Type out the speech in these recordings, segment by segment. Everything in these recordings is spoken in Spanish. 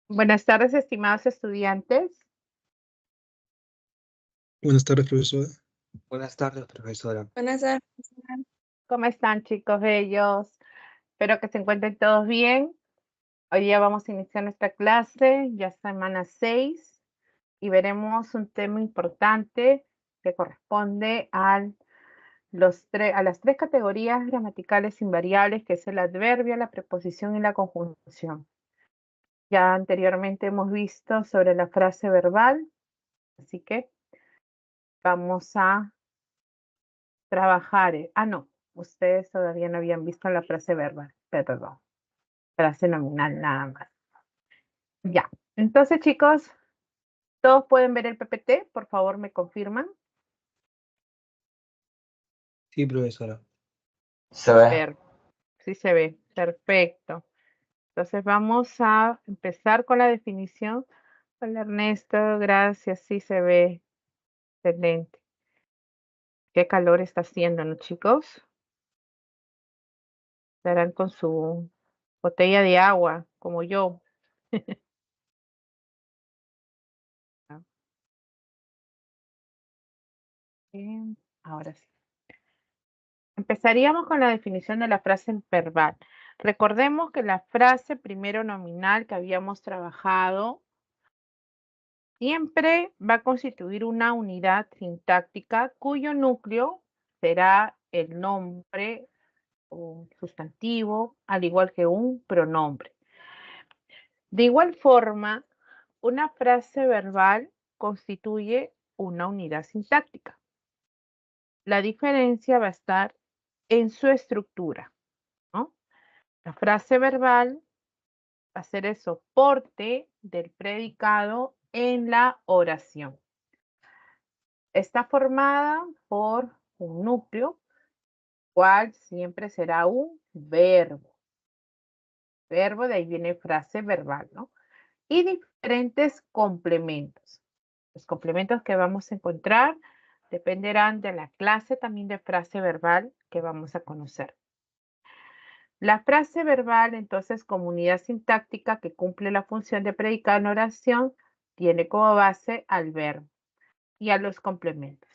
Buenas tardes, estimados estudiantes. Buenas tardes, profesora. Buenas tardes, profesora. Buenas tardes. ¿Cómo están, chicos bellos? Espero que se encuentren todos bien. Hoy día vamos a iniciar nuestra clase, ya semana 6, y veremos un tema importante que corresponde a las tres categorías gramaticales invariables, que es el adverbio, la preposición y la conjunción. Ya anteriormente hemos visto sobre la frase verbal, así que vamos a trabajar. No, ustedes todavía no habían visto la frase verbal, perdón, frase nominal nada más. Ya, entonces chicos, ¿todos pueden ver el PPT? Por favor, me confirman. Sí, profesora. Se ve. Sí se ve, perfecto. Entonces vamos a empezar con la definición. Hola Ernesto, gracias, sí se ve. Excelente. Qué calor está haciendo, ¿no, chicos? Estarán con su botella de agua, como yo. Bien, ahora sí. Empezaríamos con la definición de la frase verbal. Recordemos que la frase primero nominal que habíamos trabajado siempre va a constituir una unidad sintáctica cuyo núcleo será el nombre o sustantivo, al igual que un pronombre. De igual forma, una frase verbal constituye una unidad sintáctica. La diferencia va a estar en su estructura, ¿no? La frase verbal va a ser el soporte del predicado en la oración. Está formada por un núcleo, cual siempre será un verbo. Verbo, de ahí viene frase verbal, ¿no? Y diferentes complementos. Los complementos que vamos a encontrar dependerán de la clase también de frase verbal que vamos a conocer. La frase verbal, entonces, como unidad sintáctica que cumple la función de predicado en oración, tiene como base al verbo y a los complementos.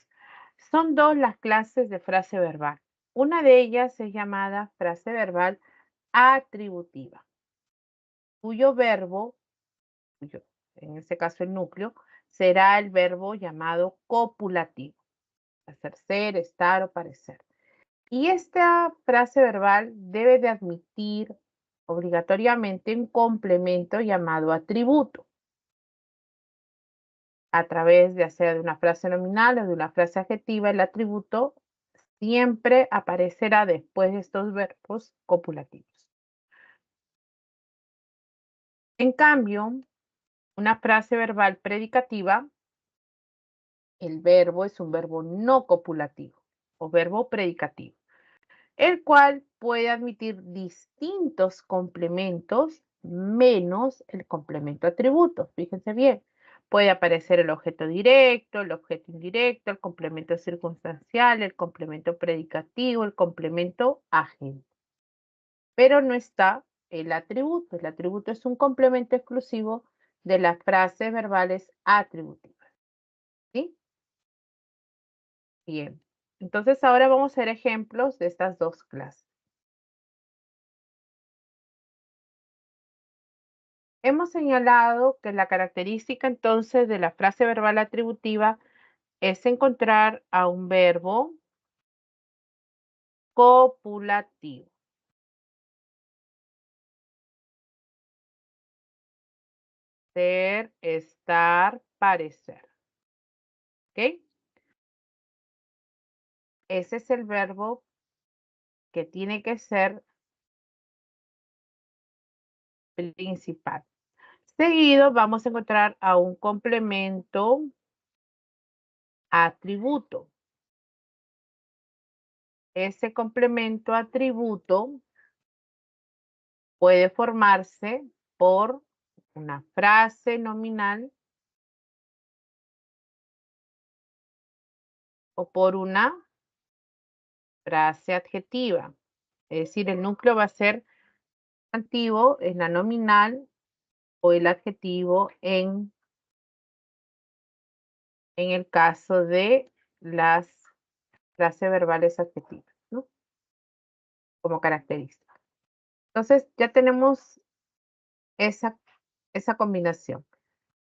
Son dos las clases de frase verbal. Una de ellas es llamada frase verbal atributiva, cuyo verbo, en este caso el núcleo, será el verbo llamado copulativo, hacer ser, estar o parecer. Y esta frase verbal debe de admitir obligatoriamente un complemento llamado atributo, a través de hacer de una frase nominal o de una frase adjetiva. El atributo siempre aparecerá después de estos verbos copulativos. En cambio, una frase verbal predicativa, el verbo es un verbo no copulativo o verbo predicativo, el cual puede admitir distintos complementos menos el complemento atributo. Fíjense bien, puede aparecer el objeto directo, el objeto indirecto, el complemento circunstancial, el complemento predicativo, el complemento agente. Pero no está el atributo. El atributo es un complemento exclusivo de las frases verbales atributivas. ¿Sí? Bien. Entonces ahora vamos a ver ejemplos de estas dos clases. Hemos señalado que la característica entonces de la frase verbal atributiva es encontrar a un verbo copulativo. Ser, estar, parecer. ¿Ok? Ese es el verbo que tiene que ser principal. Seguido vamos a encontrar a un complemento atributo. Ese complemento atributo puede formarse por una frase nominal o por una frase adjetiva. Es decir, el núcleo va a ser sustantivo en la nominal o el adjetivo en el caso de las frases verbales adjetivas, ¿no? Como característica. Entonces, ya tenemos esa combinación.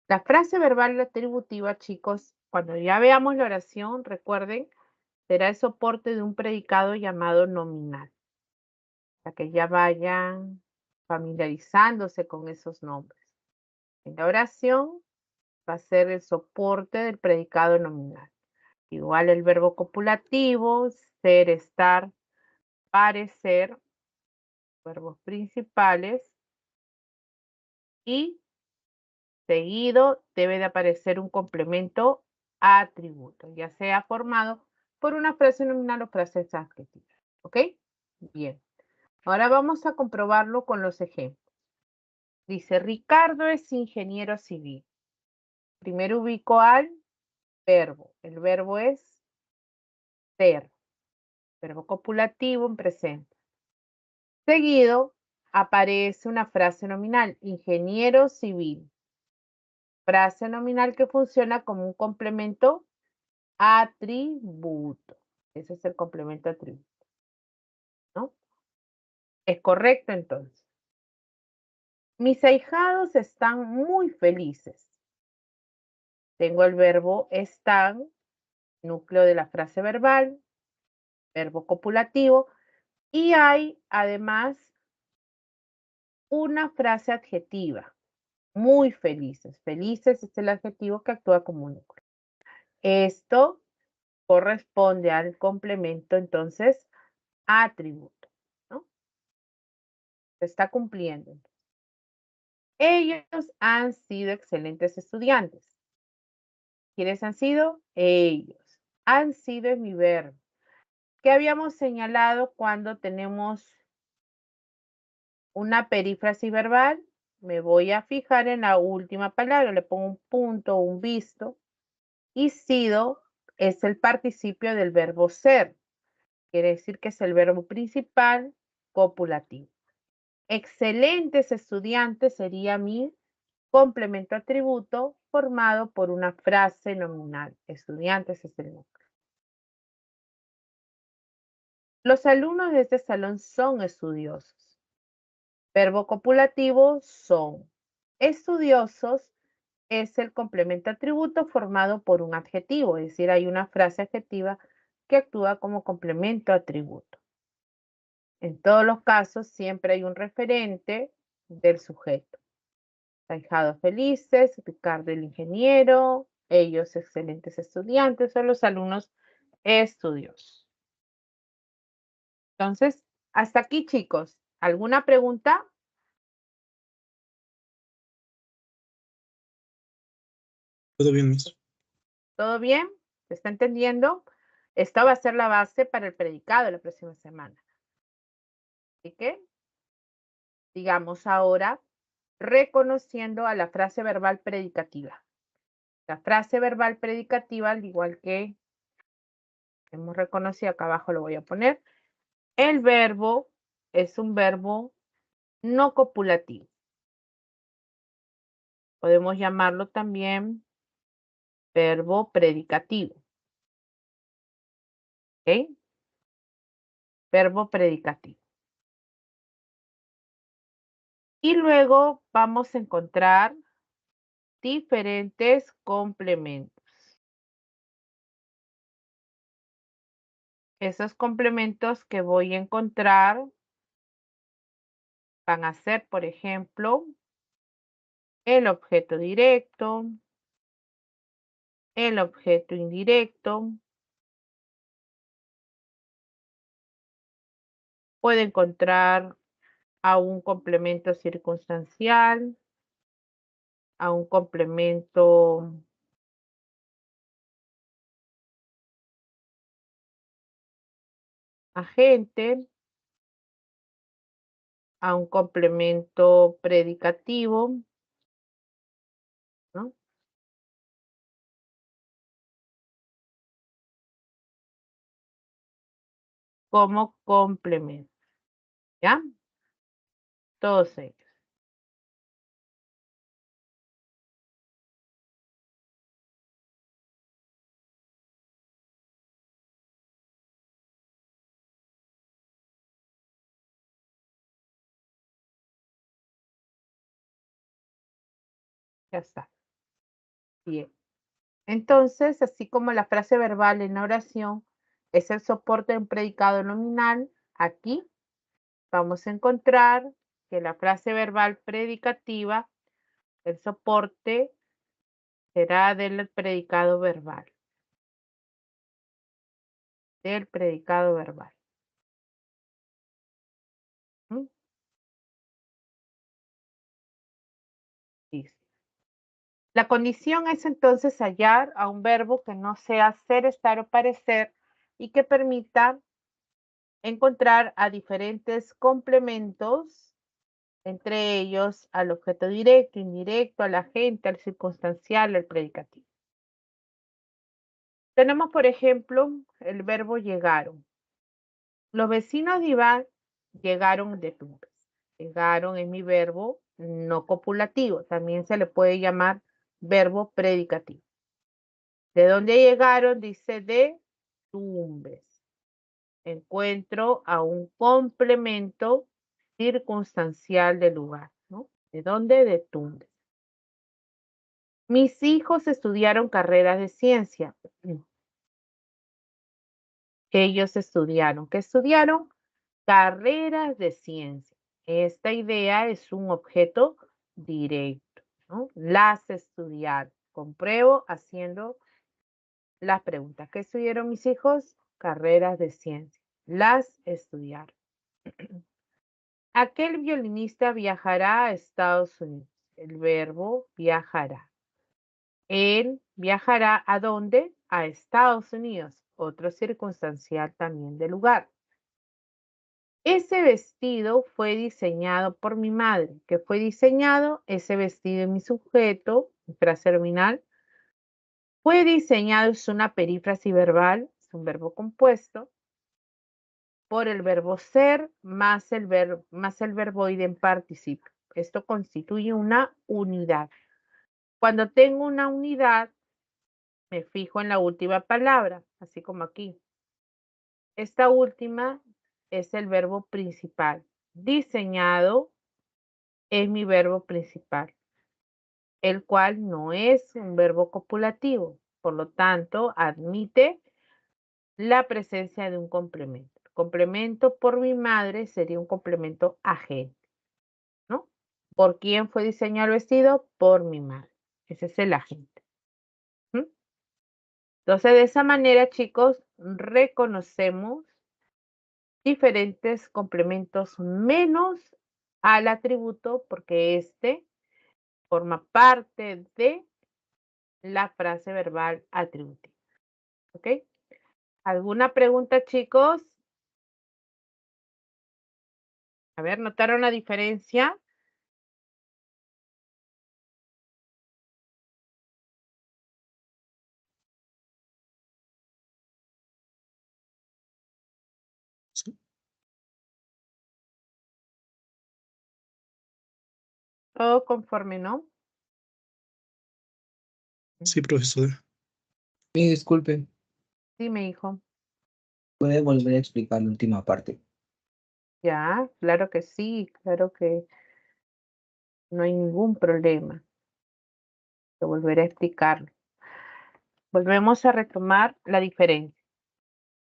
La frase verbal atributiva, chicos, cuando ya veamos la oración, recuerden, será el soporte de un predicado llamado nominal, para que ya vayan familiarizándose con esos nombres. En la oración va a ser el soporte del predicado nominal. Igual el verbo copulativo, ser, estar, parecer, verbos principales, y seguido debe de aparecer un complemento atributo, ya sea formado por una frase nominal o frase adjetiva. ¿Ok? Bien. Ahora vamos a comprobarlo con los ejemplos. Dice, Ricardo es ingeniero civil. Primero ubico al verbo. El verbo es ser. Verbo copulativo en presente. Seguido aparece una frase nominal, ingeniero civil. Frase nominal que funciona como un complemento atributo. Ese es el complemento atributo, ¿no? Es correcto entonces. Mis ahijados están muy felices. Tengo el verbo están, núcleo de la frase verbal, verbo copulativo, y hay además una frase adjetiva, muy felices. Felices es el adjetivo que actúa como núcleo. Esto corresponde al complemento entonces atributo, ¿no? Se está cumpliendo. Ellos han sido excelentes estudiantes. ¿Quiénes han sido? Ellos. Han sido es mi verbo. ¿Qué habíamos señalado cuando tenemos una perífrasis verbal? Me voy a fijar en la última palabra, le pongo un punto o un visto. Y sido es el participio del verbo ser. Quiere decir que es el verbo principal copulativo. Excelentes estudiantes sería mi complemento atributo formado por una frase nominal. Estudiantes es el núcleo. Los alumnos de este salón son estudiosos. Verbo copulativo son. Estudiosos es el complemento atributo formado por un adjetivo, es decir, hay una frase adjetiva que actúa como complemento atributo. En todos los casos siempre hay un referente del sujeto. Ahijados felices, Ricardo el ingeniero, ellos excelentes estudiantes, son los alumnos estudiosos. Entonces, hasta aquí, chicos. ¿Alguna pregunta? Todo bien, Miss. ¿Todo bien? ¿Se está entendiendo? Esta va a ser la base para el predicado la próxima semana. Así que, digamos ahora, reconociendo a la frase verbal predicativa. La frase verbal predicativa, al igual que hemos reconocido, acá abajo lo voy a poner, el verbo es un verbo no copulativo. Podemos llamarlo también verbo predicativo. ¿Ok? Verbo predicativo. Y luego vamos a encontrar diferentes complementos. Esos complementos que voy a encontrar van a ser, por ejemplo, el objeto directo, el objeto indirecto. Puede encontrar a un complemento circunstancial, a un complemento agente, a un complemento predicativo, ¿no? Como complemento, ¿ya? Todos ellos. Ya está. Bien. Entonces, así como la frase verbal en la oración es el soporte de un predicado nominal, aquí vamos a encontrar que la frase verbal predicativa, el soporte será del predicado verbal. Del predicado verbal. ¿Mm? Dice. La condición es entonces hallar a un verbo que no sea ser, estar o parecer y que permita encontrar a diferentes complementos, entre ellos al objeto directo, indirecto, al agente, al circunstancial, al predicativo. Tenemos, por ejemplo, el verbo llegaron. Los vecinos de Iván llegaron de Tumbes. Llegaron es mi verbo no copulativo. También se le puede llamar verbo predicativo. ¿De dónde llegaron? Dice de Tumbes. Encuentro a un complemento circunstancial del lugar, ¿no? ¿De dónde? De Tumbes. Mis hijos estudiaron carreras de ciencia. Ellos estudiaron. ¿Qué estudiaron? Carreras de ciencia. Esta idea es un objeto directo, ¿no? Las estudiaron. Compruebo haciendo las preguntas. ¿Qué estudiaron mis hijos? Carreras de ciencia. Las estudiaron. Aquel violinista viajará a Estados Unidos. El verbo viajará. Él viajará ¿a dónde? A Estados Unidos. Otro circunstancial también del lugar. Ese vestido fue diseñado por mi madre. ¿Qué fue diseñado? Ese vestido en mi sujeto, mi frase terminal. Fue diseñado, es una perífrasis verbal, es un verbo compuesto, por el verbo ser más el verboide en participio. Esto constituye una unidad. Cuando tengo una unidad, me fijo en la última palabra, así como aquí. Esta última es el verbo principal. Diseñado es mi verbo principal, el cual no es un verbo copulativo. Por lo tanto, admite la presencia de un complemento. El complemento por mi madre sería un complemento agente, ¿no? ¿Por quién fue diseñado el vestido? Por mi madre. Ese es el agente. ¿Mm? Entonces, de esa manera, chicos, reconocemos diferentes complementos menos al atributo, porque este forma parte de la frase verbal atributiva. ¿Ok? ¿Alguna pregunta, chicos? A ver, ¿notaron la diferencia? Sí, Todo conforme, ¿no? sí, profesor. Disculpe, Dime, hijo. ¿puede volver a explicar la última parte? Ya, claro que sí, claro que no hay ningún problema. Te volveré a explicarlo. Volvemos a retomar la diferencia.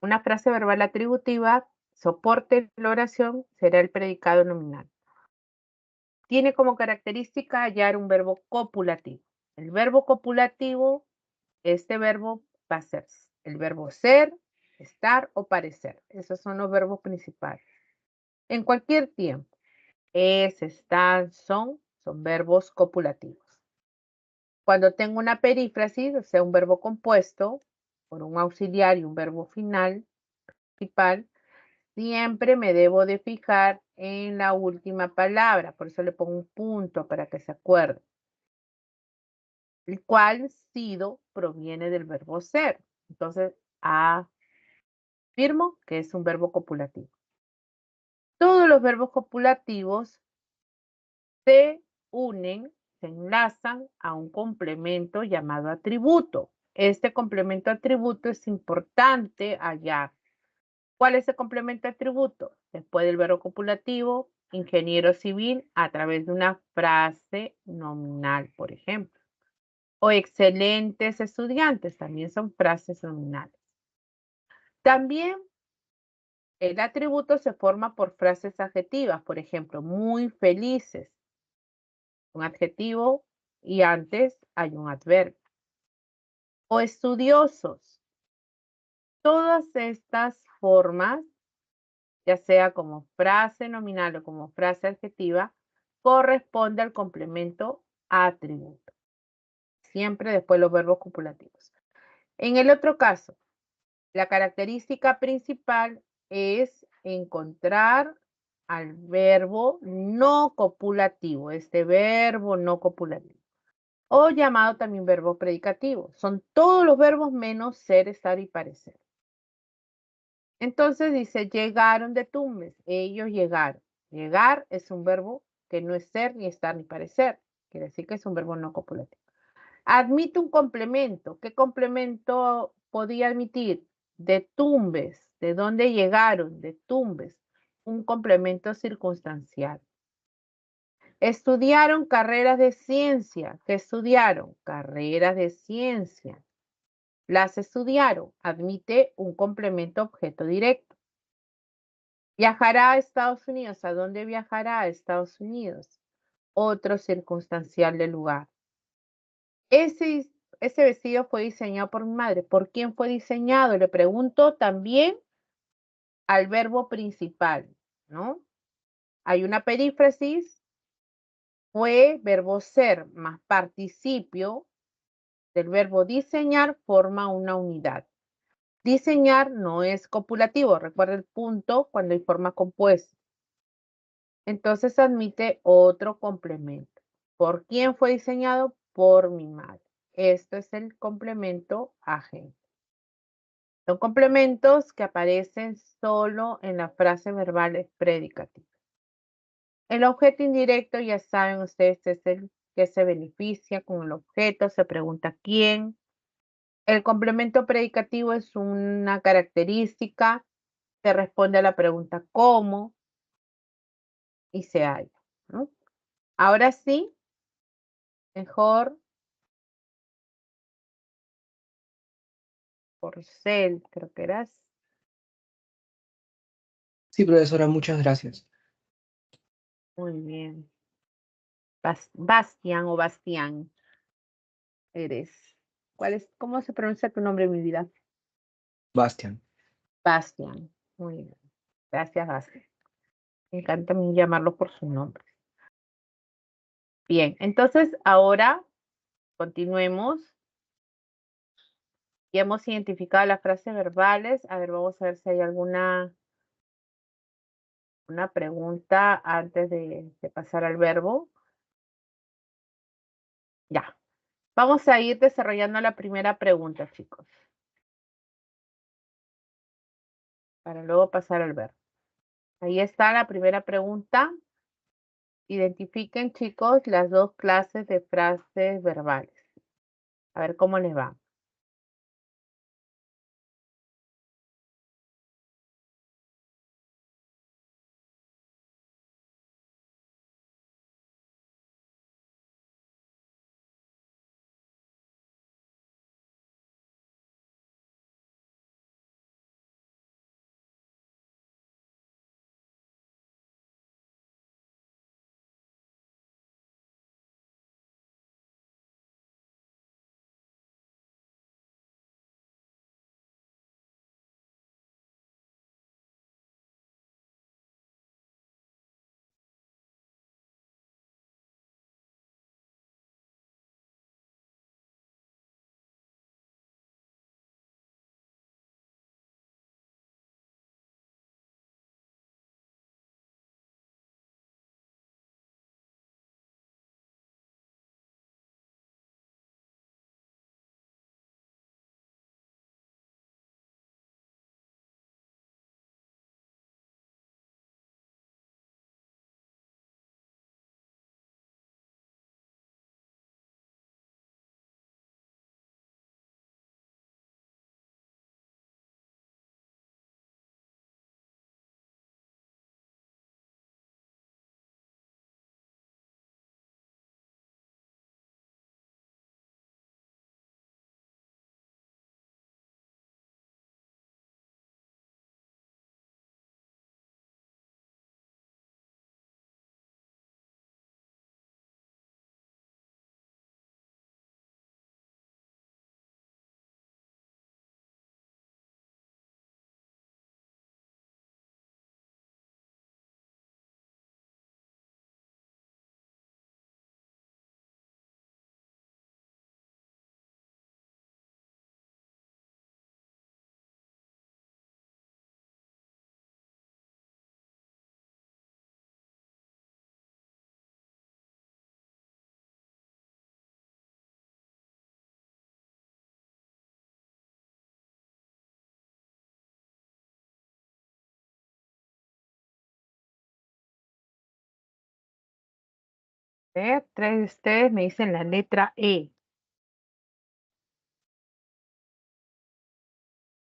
Una frase verbal atributiva, soporte en la oración, será el predicado nominal. Tiene como característica hallar un verbo copulativo. El verbo copulativo, este verbo va a ser el verbo ser, estar o parecer. Esos son los verbos principales. En cualquier tiempo. Es, están, son verbos copulativos. Cuando tengo una perífrasis, o sea, un verbo compuesto por un auxiliar y un verbo final, principal, siempre me debo de fijar en la última palabra, por eso le pongo un punto para que se acuerde, el cual sido proviene del verbo ser. Entonces, afirmo que es un verbo copulativo. Todos los verbos copulativos se unen, se enlazan a un complemento llamado atributo. Este complemento atributo es importante hallar. ¿Cuál es el complemento atributo? Después del verbo copulativo ingeniero civil a través de una frase nominal, por ejemplo. O excelentes estudiantes, también son frases nominales. También el atributo se forma por frases adjetivas, por ejemplo, muy felices, un adjetivo y antes hay un adverbio. O estudiosos. Todas estas formas, ya sea como frase nominal o como frase adjetiva, corresponde al complemento atributo. Siempre después los verbos copulativos. En el otro caso, la característica principal es encontrar al verbo no copulativo, este verbo no copulativo, o llamado también verbo predicativo. Son todos los verbos menos ser, estar y parecer. Entonces dice, llegaron de Tumbes, ellos llegaron. Llegar es un verbo que no es ser, ni estar, ni parecer. Quiere decir que es un verbo no copulativo. Admite un complemento. ¿Qué complemento podía admitir? De Tumbes. ¿De dónde llegaron? De Tumbes. Un complemento circunstancial. Estudiaron carreras de ciencia. ¿Qué estudiaron? Carreras de ciencia. Las estudiaron. Admite un complemento objeto directo. Viajará a Estados Unidos. ¿A dónde viajará a Estados Unidos? Otro circunstancial del lugar. Ese vestido fue diseñado por mi madre. ¿Por quién fue diseñado? Le pregunto también al verbo principal, ¿no? Hay una perífrasis, fue verbo ser más participio del verbo diseñar forma una unidad. Diseñar no es copulativo, recuerda el punto cuando hay forma compuesta. Entonces admite otro complemento. ¿Por quién fue diseñado? Por mi madre. Esto es el complemento agente. Son complementos que aparecen solo en las frases verbales predicativas. El objeto indirecto, ya saben ustedes, es el que se beneficia con el objeto, se pregunta quién. El complemento predicativo es una característica, se responde a la pregunta cómo y se halla, ¿no? Ahora sí, mejor Porcel, creo que eras. Sí, profesora, muchas gracias. Muy bien. Bastián o Bastián eres. ¿Cómo se pronuncia tu nombre, mi vida? Bastian. Bastián. Muy bien. Gracias, Bastián. Me encanta a mí llamarlo por su nombre. Bien, entonces ahora continuemos. Ya hemos identificado las frases verbales. A ver, vamos a ver si hay alguna una pregunta antes de pasar al verbo. Ya. Vamos a ir desarrollando la primera pregunta, chicos. Para luego pasar al verbo. Ahí está la primera pregunta. Identifiquen, chicos, las dos clases de frases verbales. A ver cómo les va. ver, 3 de ustedes me dicen la letra E.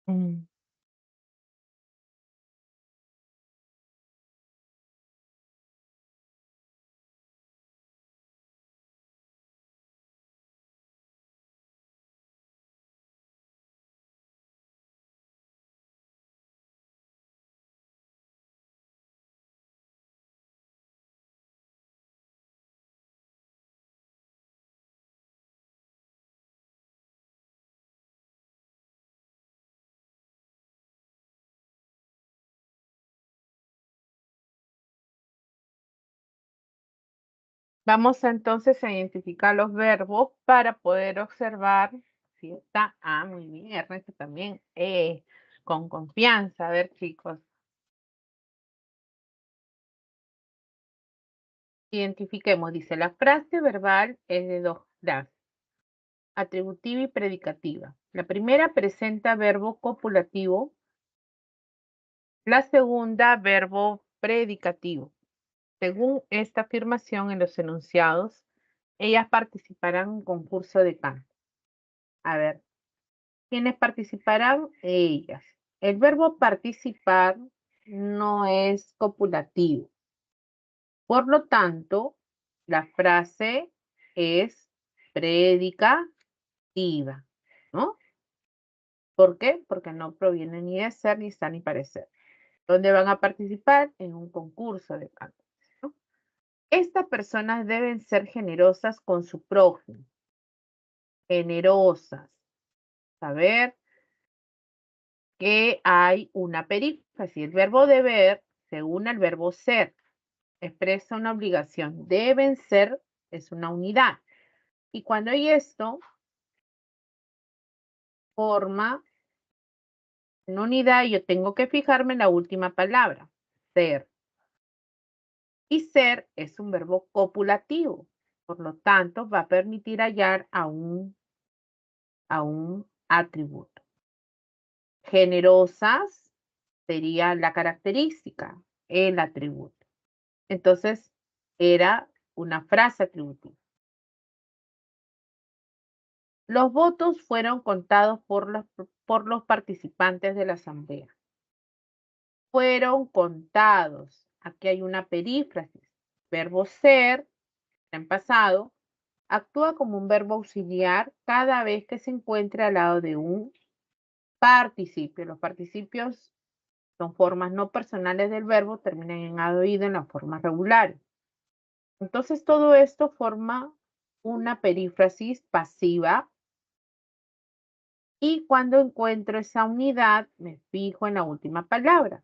Mm. Vamos entonces a identificar los verbos para poder observar si está. Ah, muy bien, Ernesto también. Con confianza. A ver, chicos. Identifiquemos, dice, la frase verbal es de dos clases, atributiva y predicativa. La primera presenta verbo copulativo, la segunda verbo predicativo. Según esta afirmación en los enunciados, ellas participarán en un concurso de canto. A ver, ¿quiénes participarán? Ellas. El verbo participar no es copulativo. Por lo tanto, la frase es predicativa, ¿no? ¿Por qué? Porque no proviene ni de ser, ni estar, ni parecer. ¿Dónde van a participar? En un concurso de canto, ¿no? Estas personas deben ser generosas con su prójimo. Generosas. Saber que hay una perífrasis. El verbo deber se une al verbo ser. Expresa una obligación. Deben ser es una unidad. Y cuando hay esto, forma una unidad, yo tengo que fijarme en la última palabra, ser. Y ser es un verbo copulativo. Por lo tanto, va a permitir hallar a un atributo. Generosas sería la característica, el atributo. Entonces, era una frase atributiva. Los votos fueron contados por los participantes de la asamblea. Fueron contados. Aquí hay una perífrasis. Verbo ser, en pasado, actúa como un verbo auxiliar cada vez que se encuentre al lado de un participio. Los participios son formas no personales del verbo, terminan en ado ido en la forma regular. Entonces todo esto forma una perífrasis pasiva y cuando encuentro esa unidad me fijo en la última palabra.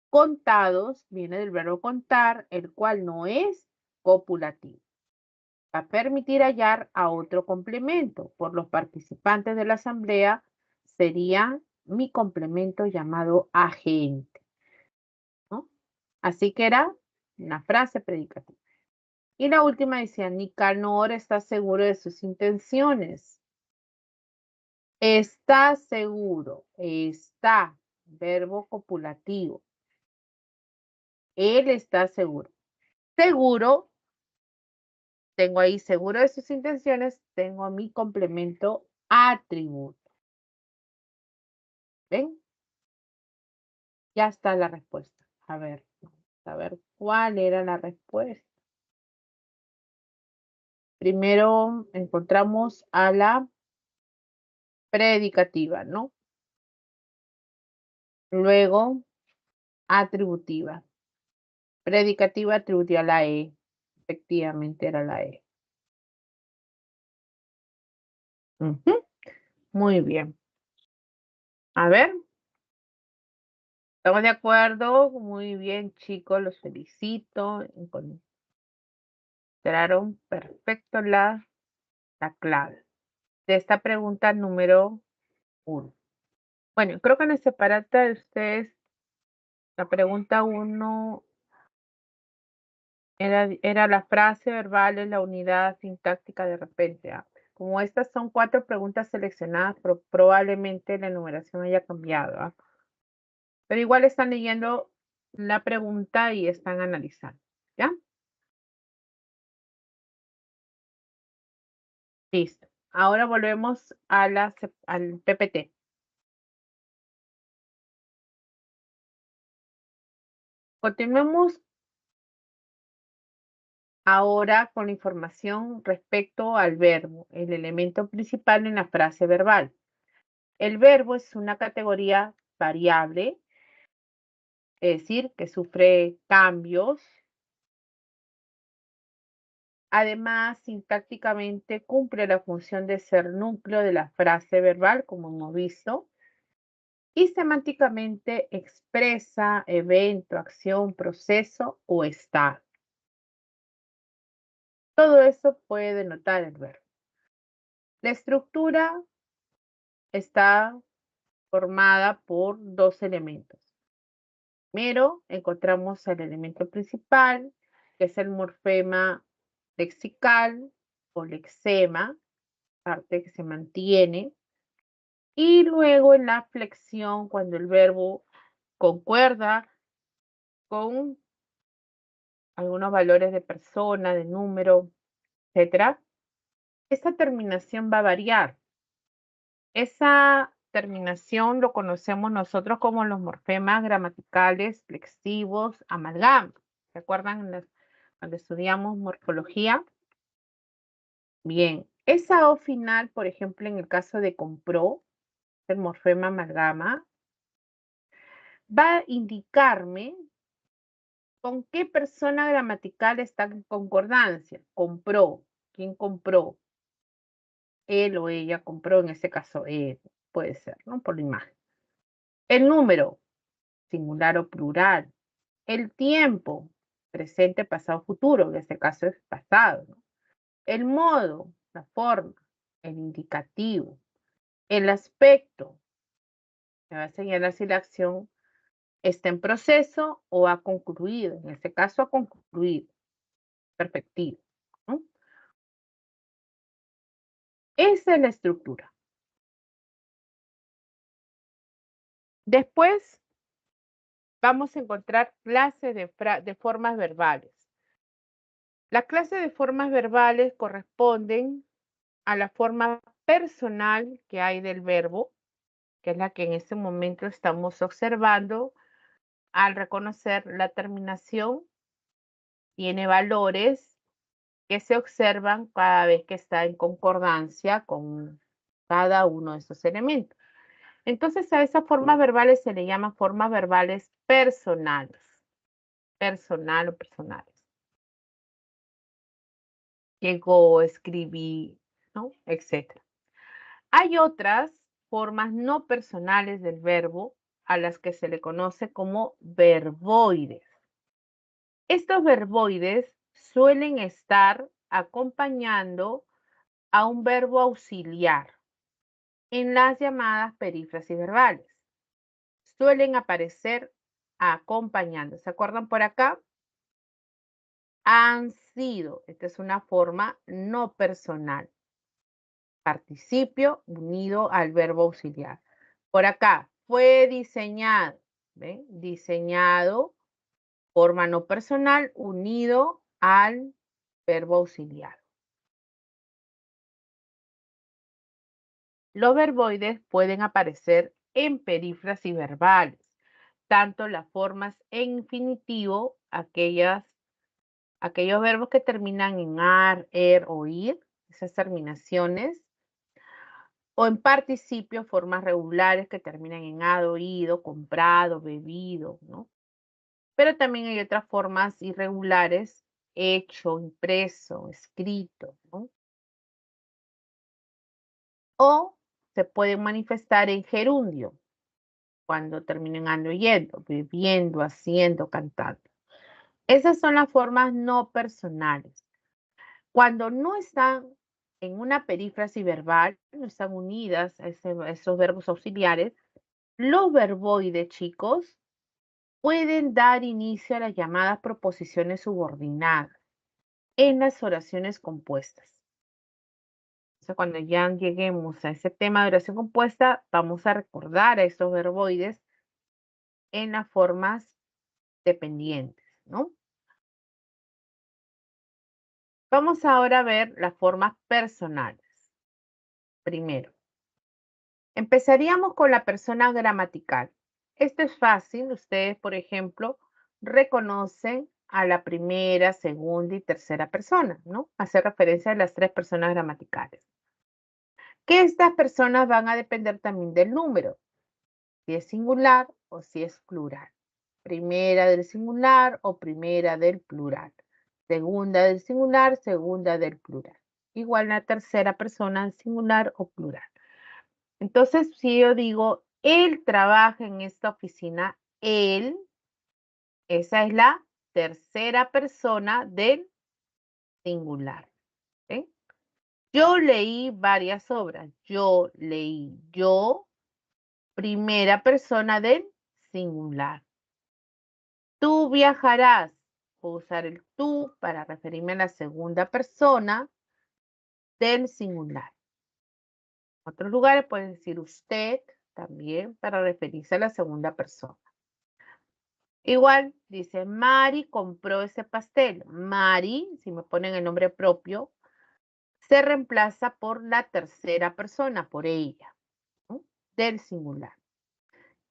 Contados viene del verbo contar, el cual no es copulativo. Va a permitir hallar a otro complemento. Por los participantes de la asamblea sería mi complemento llamado agente, ¿no? Así que era una frase predicativa. Y la última decía, Nicanor está seguro de sus intenciones. Está seguro, está, verbo copulativo. Él está seguro. Seguro, tengo ahí seguro de sus intenciones, tengo mi complemento atributo. ¿Ven? Ya está la respuesta. A ver cuál era la respuesta. Primero encontramos a la predicativa, ¿no? Luego, atributiva. Predicativa, atributiva, la E. Efectivamente era la E. Muy bien. A ver. ¿Estamos de acuerdo? Muy bien, chicos. Los felicito. Encontraron perfecto la clave de esta pregunta número 1. Bueno, creo que en el separata de ustedes, la pregunta 1 era la frase verbal en la unidad sintáctica de repente. Como estas son 4 preguntas seleccionadas, pero probablemente la enumeración haya cambiado. Pero igual están leyendo la pregunta y están analizando. ¿Ya? Listo. Ahora volvemos a al PPT. Continuemos ahora con la información respecto al verbo, el elemento principal en la frase verbal. El verbo es una categoría variable, es decir, que sufre cambios. Además, sintácticamente cumple la función de ser núcleo de la frase verbal, como hemos visto, y semánticamente expresa evento, acción, proceso o estado. Todo eso puede denotar el verbo. La estructura está formada por dos elementos. Primero, encontramos el elemento principal, que es el morfema lexical o lexema, parte que se mantiene. Y luego en la flexión, cuando el verbo concuerda con algunos valores de persona, de número, etcétera, esa terminación va a variar. Esa terminación lo conocemos nosotros como los morfemas gramaticales flexivos amalgam. ¿Se acuerdan cuando estudiamos morfología? Bien, esa O final, por ejemplo, en el caso de compró, el morfema amalgama, va a indicarme con qué persona gramatical está en concordancia. Compró. ¿Quién compró? Él o ella compró, en este caso él, puede ser, ¿no? Por la imagen. El número, singular o plural. El tiempo, presente, pasado, futuro, en este caso es pasado, ¿no? El modo, la forma, el indicativo. El aspecto, me va a señalar si la acción está en proceso o ha concluido. En este caso ha concluido. Perfectivo, ¿no? Esa es la estructura. Después vamos a encontrar clases de formas verbales. La clase de formas verbales corresponden a la forma personal que hay del verbo, que es la que en este momento estamos observando. Al reconocer la terminación, tiene valores que se observan cada vez que está en concordancia con cada uno de esos elementos. Entonces, a esas formas verbales se le llama formas verbales personales. Personal o personales. Llegó, escribí, ¿no? Etcétera. Hay otras formas no personales del verbo a las que se le conoce como verboides. Estos verboides suelen estar acompañando a un verbo auxiliar en las llamadas perífrasis verbales. Suelen aparecer acompañando. ¿Se acuerdan por acá? Han sido. Esta es una forma no personal. Participio unido al verbo auxiliar. Por acá, fue diseñado. ¿Ven? Diseñado, forma no personal unido al verbo auxiliar. Los verboides pueden aparecer en perífrasis verbales, tanto las formas en infinitivo, aquellos verbos que terminan en ar, o ir, esas terminaciones, o en participio, formas regulares que terminan en ado, ido, comprado, bebido, ¿no? Pero también hay otras formas irregulares, hecho, impreso, escrito, ¿no? O se pueden manifestar en gerundio, cuando terminen ando, yendo, bebiendo, haciendo, cantando. Esas son las formas no personales. Cuando no están en una perífrasis verbal, no están unidas a esos verbos auxiliares, los verboides, chicos, pueden dar inicio a las llamadas proposiciones subordinadas en las oraciones compuestas. O sea, cuando ya lleguemos a ese tema de oración compuesta, vamos a recordar a esos verboides en las formas dependientes, ¿no? Vamos ahora a ver las formas personales. primero. Empezaríamos con la persona gramatical. Esto es fácil. Ustedes, por ejemplo, reconocen a la primera, segunda y tercera persona, ¿no? Hace referencia a las tres personas gramaticales. Que estas personas van a depender también del número, si es singular o si es plural. Primera del singular o primera del plural. Segunda del singular, segunda del plural. Igual la tercera persona singular o plural. Entonces, si yo digo, él trabaja en esta oficina, él, esa es la tercera persona del singular. ¿Sí? Yo leí varias obras. Yo leí, yo, primera persona del singular. Tú viajarás. Puedo usar el tú para referirme a la segunda persona del singular. En otros lugares pueden decir usted también para referirse a la segunda persona. Igual dice, Mari compró ese pastel. Mari, si me ponen el nombre propio, se reemplaza por la tercera persona, por ella, ¿no? Del singular.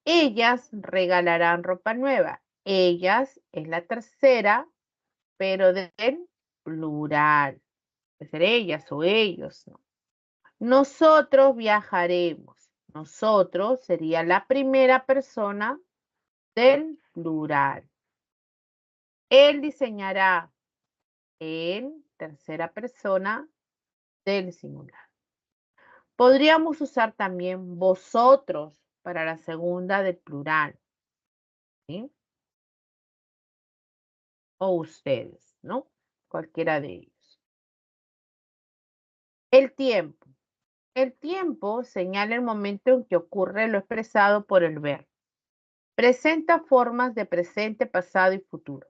Ellas regalarán ropa nueva. Ellas es la tercera, pero del plural. Puede ser ellas o ellos, ¿no? Nosotros viajaremos. Nosotros sería la primera persona del plural. Él diseñará. Él, tercera persona del singular. Podríamos usar también vosotros para la segunda del plural. ¿Sí? O ustedes, ¿no? Cualquiera de ellos. El tiempo. El tiempo señala el momento en que ocurre lo expresado por el verbo. Presenta formas de presente, pasado y futuro.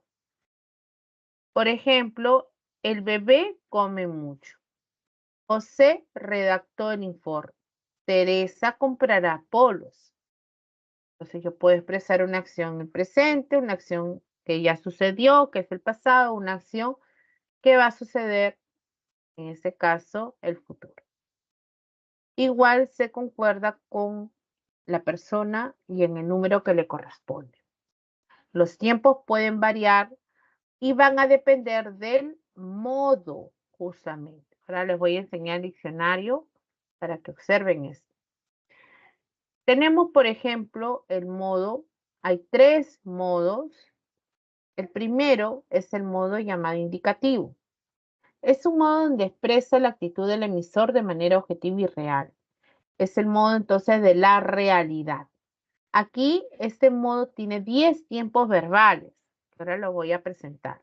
Por ejemplo, el bebé come mucho. José redactó el informe. Teresa comprará polos. Entonces yo puedo expresar una acción en el presente, una acción que ya sucedió, que es el pasado, una acción que va a suceder, en este caso, el futuro. Igual se concuerda con la persona y en el número que le corresponde. Los tiempos pueden variar y van a depender del modo, justamente. Ahora les voy a enseñar el diccionario para que observen esto. Tenemos, por ejemplo, el modo. Hay tres modos. El primero es el modo llamado indicativo. Es un modo donde expresa la actitud del emisor de manera objetiva y real. Es el modo entonces de la realidad. Aquí este modo tiene 10 tiempos verbales. Ahora lo voy a presentar.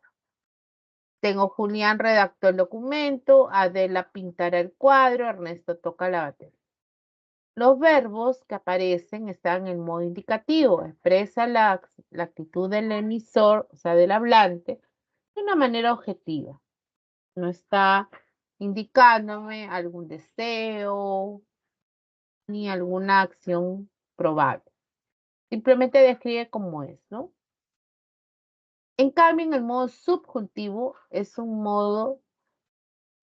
Tengo Julián redactó el documento, Adela pintará el cuadro, Ernesto toca la batería. Los verbos que aparecen están en modo indicativo, expresa la actitud del emisor, o sea, del hablante, de una manera objetiva. No está indicándome algún deseo ni alguna acción probable. Simplemente describe cómo es, ¿no? En cambio, en el modo subjuntivo es un modo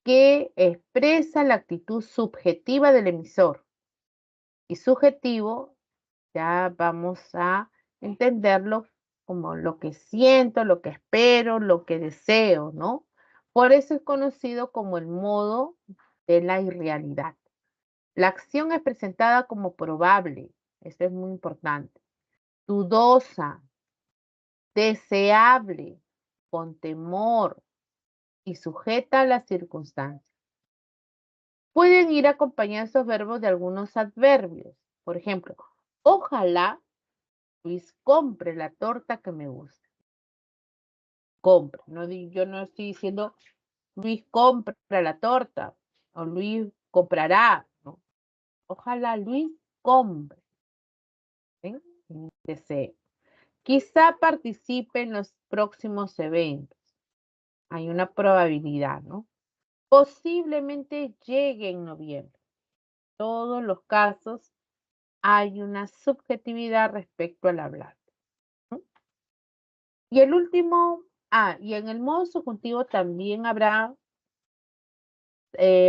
que expresa la actitud subjetiva del emisor. Y subjetivo, ya vamos a entenderlo como lo que siento, lo que espero, lo que deseo, ¿no? Por eso es conocido como el modo de la irrealidad. La acción es presentada como probable, esto es muy importante, dudosa, deseable, con temor y sujeta a las circunstancias. Pueden ir acompañados estos verbos de algunos adverbios. Por ejemplo, ojalá Luis compre la torta que me gusta. Compre. No, yo no estoy diciendo Luis compra la torta o Luis comprará. ¿No? Ojalá Luis compre. ¿Sí? Deseo. Quizá participe en los próximos eventos. Hay una probabilidad, ¿no? Posiblemente llegue en noviembre. En todos los casos hay una subjetividad respecto al hablar. ¿No? Y el último, y en el modo subjuntivo también habrá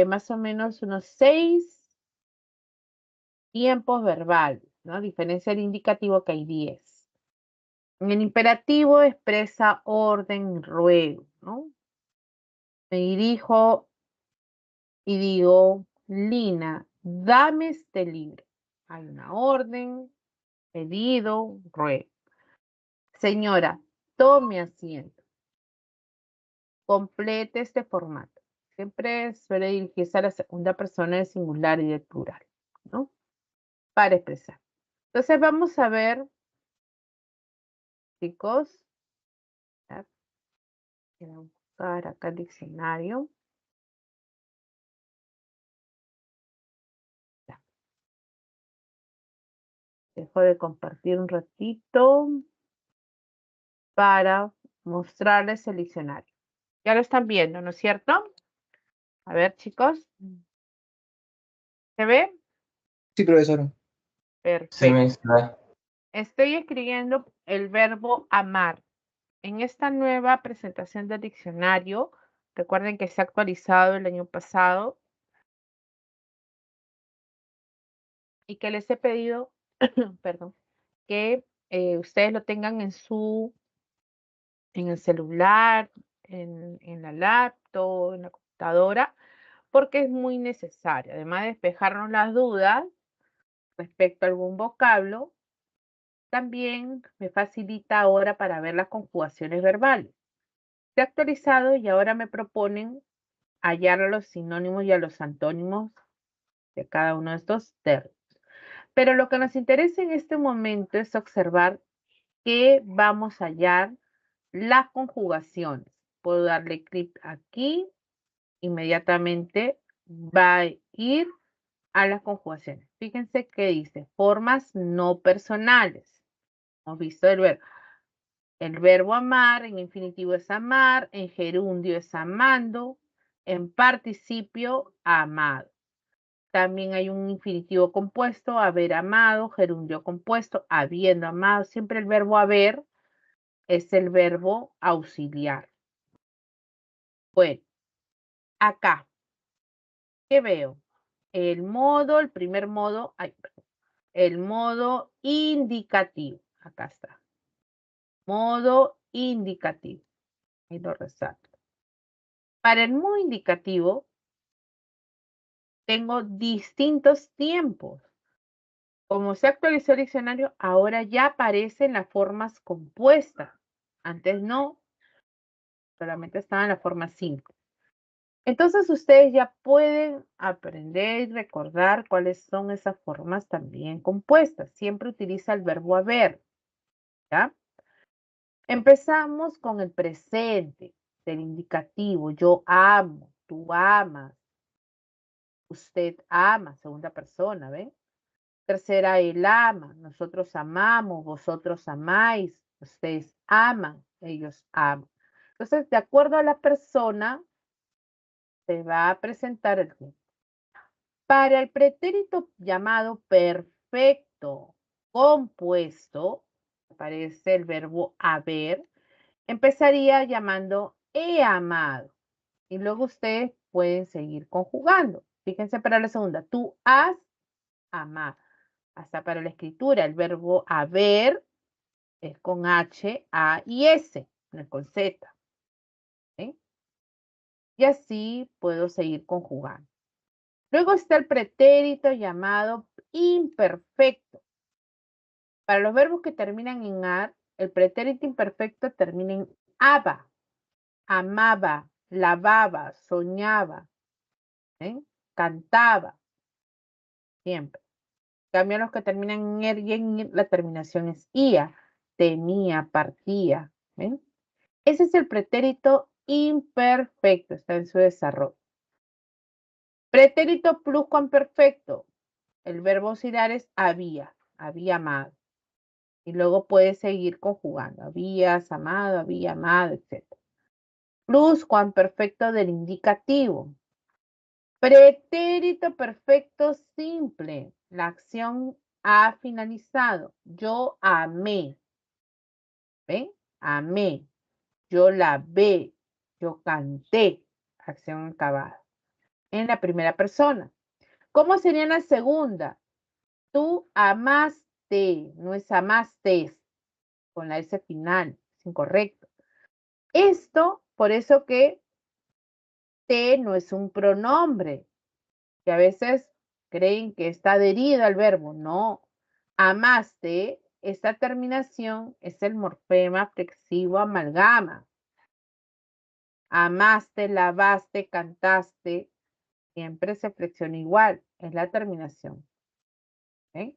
más o menos unos 6 tiempos verbales, ¿no? A diferencia del indicativo que hay 10. En el imperativo expresa orden, ruego, ¿no? Me dirijo y digo, Lina, dame este libro. Hay una orden, pedido, ruego. Señora, tome asiento. Complete este formato. Siempre suele dirigirse a la segunda persona del singular y del plural, ¿no? Para expresar. Entonces vamos a ver, chicos, voy a buscar acá el diccionario. Ya. Dejo de compartir un ratito para mostrarles el diccionario. Ya lo están viendo, ¿no es cierto? A ver, chicos. ¿Se ve? Sí, profesora. Sí, Perfecto. maestra. Estoy escribiendo el verbo amar. En esta nueva presentación del diccionario, recuerden que se ha actualizado el año pasado y que les he pedido, perdón, que ustedes lo tengan en el celular, en la laptop, en la computadora, porque es muy necesario. Además de despejarnos las dudas respecto a algún vocablo, también me facilita ahora para ver las conjugaciones verbales. Se ha actualizado y ahora me proponen hallar a los sinónimos y a los antónimos de cada uno de estos términos. Pero lo que nos interesa en este momento es observar que vamos a hallar las conjugaciones. Puedo darle clic aquí, inmediatamente va a ir a las conjugaciones. Fíjense que dice formas no personales. Hemos visto el verbo. El verbo amar en infinitivo es amar, en gerundio es amando, en participio amado. También hay un infinitivo compuesto, haber amado, gerundio compuesto, habiendo amado. Siempre el verbo haber es el verbo auxiliar. Bueno, acá, ¿qué veo? El primer modo, el modo indicativo. Acá está. Modo indicativo. Y lo resalto. Para el modo indicativo, tengo distintos tiempos. Como se actualizó el diccionario, ahora ya aparecen las formas compuestas. Antes no, solamente estaban las formas simples. Entonces ustedes ya pueden aprender y recordar cuáles son esas formas también compuestas. Siempre utiliza el verbo haber, ¿ya? Empezamos con el presente del indicativo. Yo amo, tú amas, usted ama, segunda persona, ¿ven? Tercera, él ama, nosotros amamos, vosotros amáis, ustedes aman, ellos aman. Entonces, de acuerdo a la persona, se va a presentar el tiempo. Para el pretérito llamado perfecto compuesto, aparece el verbo haber, empezaría llamando he amado. Y luego ustedes pueden seguir conjugando. Fíjense para la segunda, tú has amado. Hasta para la escritura, el verbo haber es con H, A y S, no es con Z. ¿Sí? Y así puedo seguir conjugando. Luego está el pretérito llamado imperfecto. Para los verbos que terminan en ar, el pretérito imperfecto termina en aba, amaba, lavaba, soñaba, cantaba, siempre. En cambio, los que terminan en er y en ir, la terminación es ia, tenía, partía. ¿Ven? Ese es el pretérito imperfecto, está en su desarrollo. Pretérito pluscuamperfecto. El verbo auxiliar es había amado. Y luego puede seguir conjugando. Había amado, etc. Pluscuamperfecto del indicativo. Pretérito perfecto simple. La acción ha finalizado. Yo amé. ¿Ven? Amé. Yo lavé. Yo canté. Acción acabada. En la primera persona. ¿Cómo sería en la segunda? Tú amaste, no es amaste, con la S final, es incorrecto. Esto, por eso que te no es un pronombre, que a veces creen que está adherido al verbo. No, amaste, esta terminación es el morfema flexivo amalgama. Amaste, lavaste, cantaste, siempre se flexiona igual, es la terminación. ¿Ok?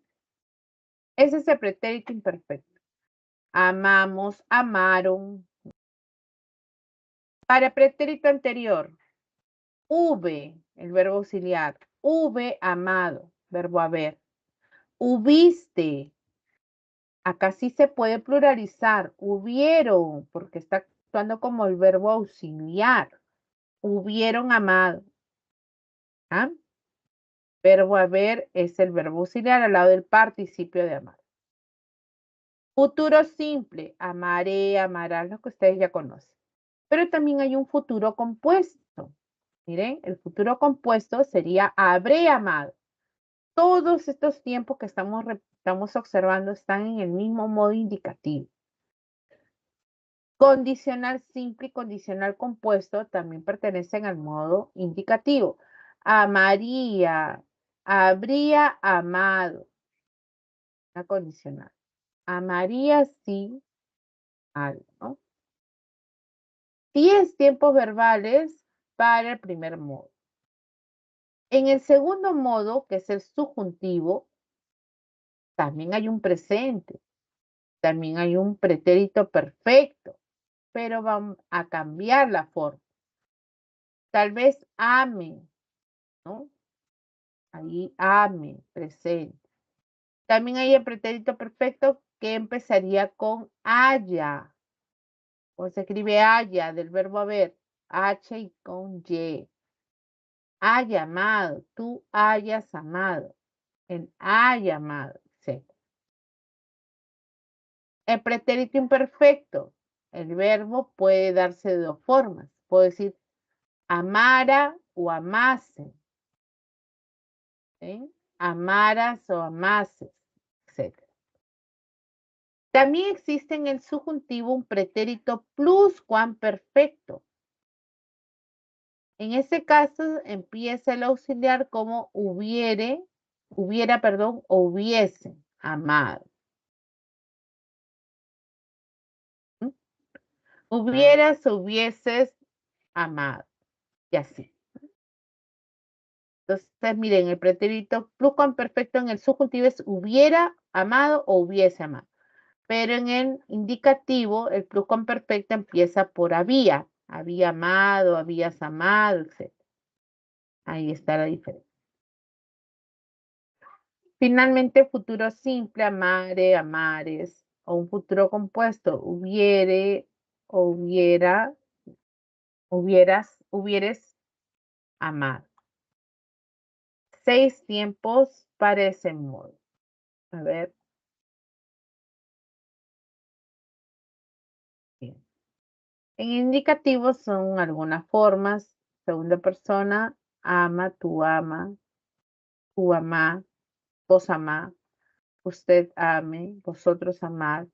Ese es el pretérito imperfecto. Amamos, amaron. Para pretérito anterior, hube, el verbo auxiliar. Hube amado, verbo haber. Hubiste. Acá sí se puede pluralizar. Hubieron, porque está actuando como el verbo auxiliar. Hubieron amado. ¿Ah? Verbo haber es el verbo auxiliar al lado del participio de amar. Futuro simple, amaré, amarás, lo que ustedes ya conocen. Pero también hay un futuro compuesto. Miren, el futuro compuesto sería habré amado. Todos estos tiempos que estamos observando están en el mismo modo indicativo. Condicional simple y condicional compuesto también pertenecen al modo indicativo. Amaría, habría amado. La condicional. Amaría sí algo, ¿no? 10 tiempos verbales para el primer modo. En el segundo modo, que es el subjuntivo, también hay un presente, también hay un pretérito perfecto, pero vamos a cambiar la forma. Tal vez ame, ¿no? Ahí ame, presente. También hay el pretérito perfecto que empezaría con haya. O se escribe haya del verbo haber, H y con Y. Haya amado, tú hayas amado, el haya amado, etc. El pretérito imperfecto, el verbo puede darse de dos formas. Puedo decir amara o amase, ¿sí? Amaras o amases, etc. También existe en el subjuntivo un pretérito pluscuamperfecto. En ese caso empieza el auxiliar como hubiera, o hubiese amado. ¿Mm? Hubieras o hubieses amado. Y así. Entonces, miren, el pretérito pluscuamperfecto en el subjuntivo es hubiera amado o hubiese amado. Pero en el indicativo, el pluscuamperfecto empieza por había. Había amado, habías amado, etc. Ahí está la diferencia. Finalmente, futuro simple, amare, amares, o un futuro compuesto, hubiere, o hubiera, hubieras, hubieres amado. 6 tiempos para ese modo. A ver. Bien. En indicativo son algunas formas. Segunda persona, ama, tú ama, vos amá, usted ame, vosotros amad,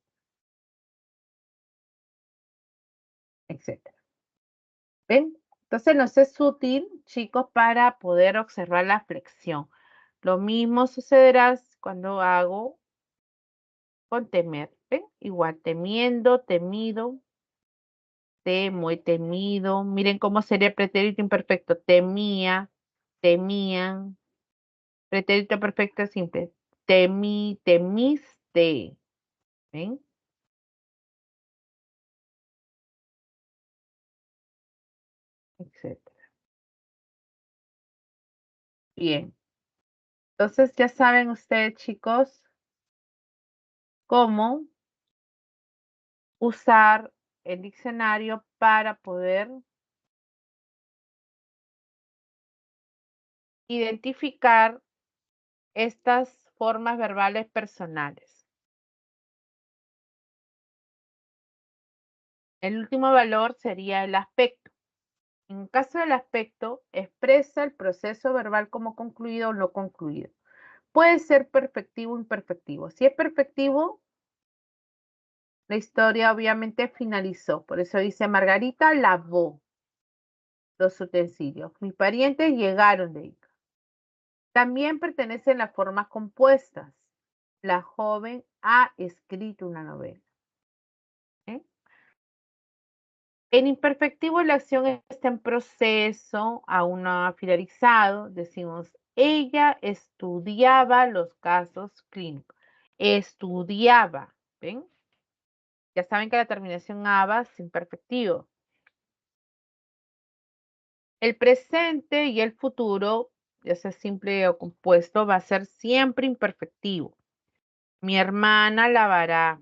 etc. ¿Ven? Entonces nos es útil, chicos, para poder observar la flexión. Lo mismo sucederá cuando hago con temer. ¿Ven? Igual, temiendo, temido, temo, he temido. Miren cómo sería el pretérito imperfecto. Temía, temían. Pretérito perfecto simple. Temí, temiste. ¿Ven? Etcétera. Bien. Entonces ya saben ustedes, chicos, cómo usar el diccionario para poder identificar estas formas verbales personales. El último valor sería el aspecto. En caso del aspecto, expresa el proceso verbal como concluido o no concluido. puede ser perfectivo o imperfectivo. Si es perfectivo, la historia obviamente finalizó. Por eso dice, Margarita lavó los utensilios. Mis parientes llegaron de Ica. También pertenecen las formas compuestas. La joven ha escrito una novela. ¿Eh? En imperfectivo, la acción está en proceso, aún no ha finalizado. Decimos, ella estudiaba los casos clínicos. Estudiaba, ¿ven? Ya saben que la terminación aba es imperfectivo. El presente y el futuro, ya sea simple o compuesto, va a ser siempre imperfectivo. Mi hermana lavará.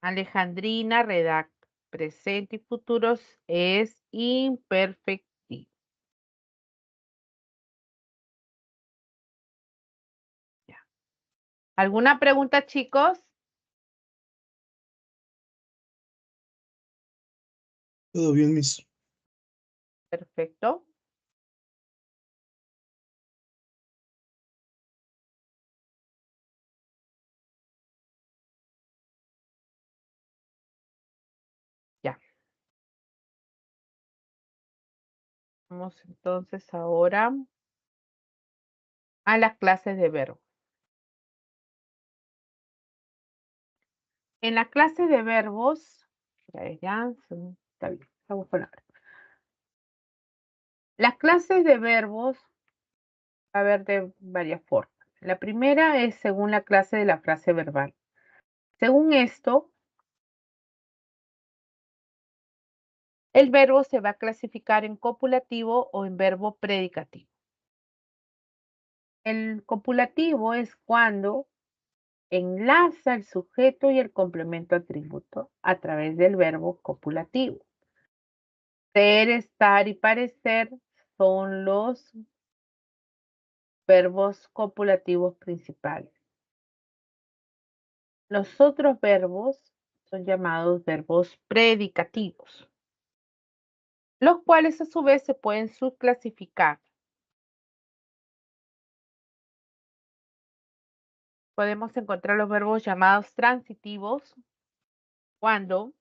Alejandrina redacta. Presente y futuros es imperfectivo. Ya. ¿Alguna pregunta, chicos? Todo bien, Miss. Perfecto. Ya. Vamos entonces ahora a las clases de verbo. En la clase de verbos, está bien, vamos con ahora. Las clases de verbos va a haber de varias formas. La primera es según la clase de la frase verbal. Según esto, el verbo se va a clasificar en copulativo o en verbo predicativo. El copulativo es cuando enlaza el sujeto y el complemento atributo a través del verbo copulativo. Ser, estar y parecer son los verbos copulativos principales. Los otros verbos son llamados verbos predicativos, los cuales a su vez se pueden subclasificar. Podemos encontrar los verbos llamados transitivos cuando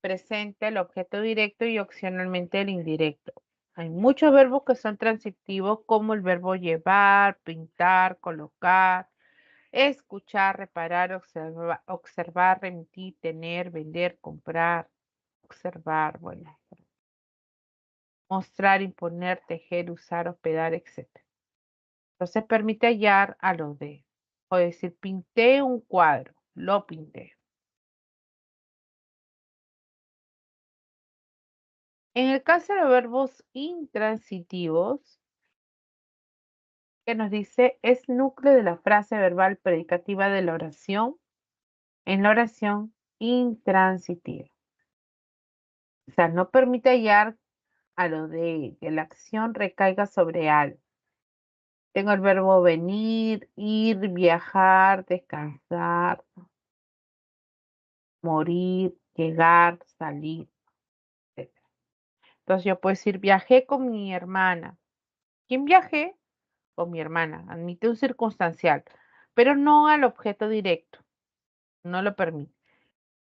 presenta el objeto directo y opcionalmente el indirecto. Hay muchos verbos que son transitivos como el verbo llevar, pintar, colocar, escuchar, reparar, observar, remitir, tener, vender, comprar, observar, bueno, mostrar, imponer, tejer, usar, hospedar, etc. Entonces permite hallar a lo de, o decir, pinté un cuadro, lo pinté. En el caso de los verbos intransitivos, que nos dice es núcleo de la frase verbal predicativa de la oración en la oración intransitiva. O sea, no permite hallar a lo de que la acción recaiga sobre algo. Tengo el verbo venir, ir, viajar, descansar, morir, llegar, salir, etc. Entonces yo puedo decir viajé con mi hermana. ¿Quién viajé? Con mi hermana. Admite un circunstancial, pero no al objeto directo. No lo permite.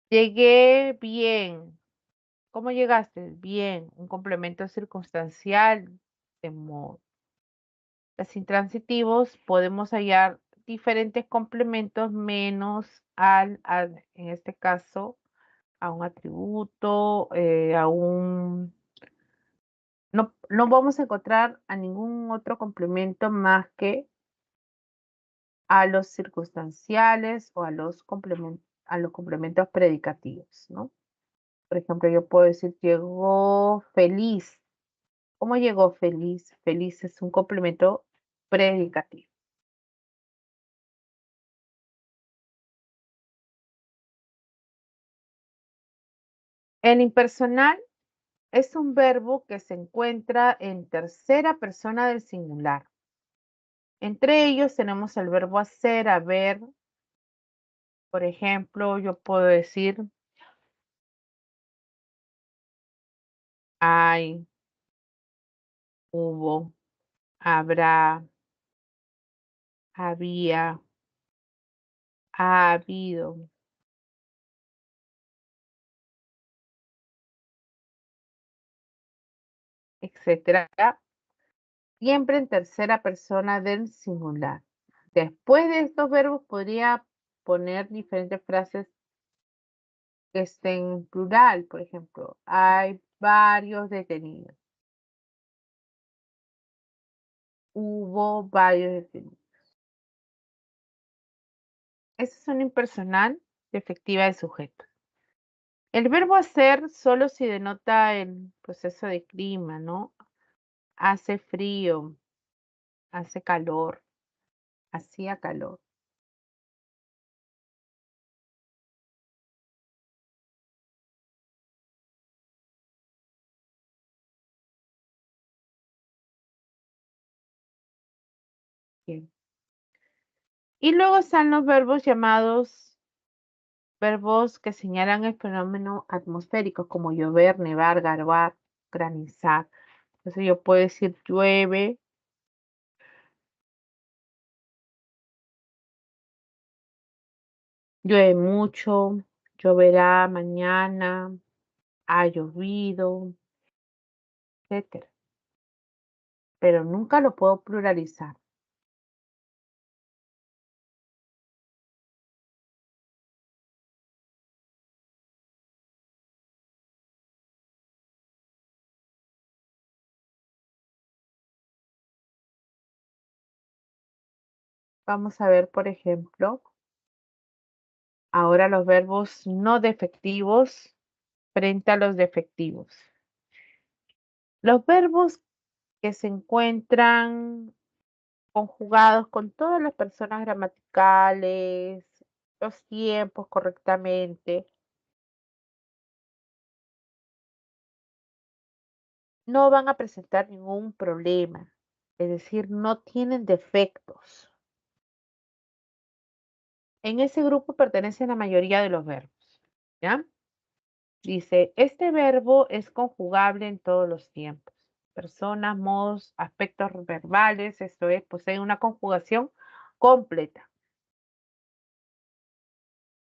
Llegué bien. ¿Cómo llegaste? Bien. Un complemento circunstancial de modo. Los intransitivos podemos hallar diferentes complementos menos en este caso, a un atributo, no vamos a encontrar a ningún otro complemento más que a los circunstanciales o a los complementos predicativos, ¿no? Por ejemplo, yo puedo decir llegó feliz. ¿Cómo llegó feliz? Feliz es un complemento predicativo. El impersonal es un verbo que se encuentra en tercera persona del singular. Entre ellos tenemos el verbo hacer, haber. Por ejemplo, yo puedo decir hay, hubo, habrá, había, ha habido, etcétera, siempre en tercera persona del singular. Después de estos verbos podría poner diferentes frases que estén en plural, por ejemplo, hay varios detenidos. Hubo varios detenidos. Esa es una impersonal efectiva del sujeto. El verbo hacer solo si denota el proceso de clima, ¿no? Hace frío, hace calor, hacía calor. Bien. Y luego están los verbos llamados verbos que señalan el fenómeno atmosférico, como llover, nevar, garbar, granizar. Entonces yo puedo decir llueve, llueve mucho, lloverá mañana, ha llovido, etcétera. Pero nunca lo puedo pluralizar. Vamos a ver, por ejemplo, ahora los verbos no defectivos frente a los defectivos. Los verbos que se encuentran conjugados con todas las personas gramaticales, los tiempos correctamente, no van a presentar ningún problema, es decir, no tienen defectos. En ese grupo pertenecen la mayoría de los verbos, ¿ya? Dice, este verbo es conjugable en todos los tiempos. Personas, modos, aspectos verbales, esto es, posee una conjugación completa.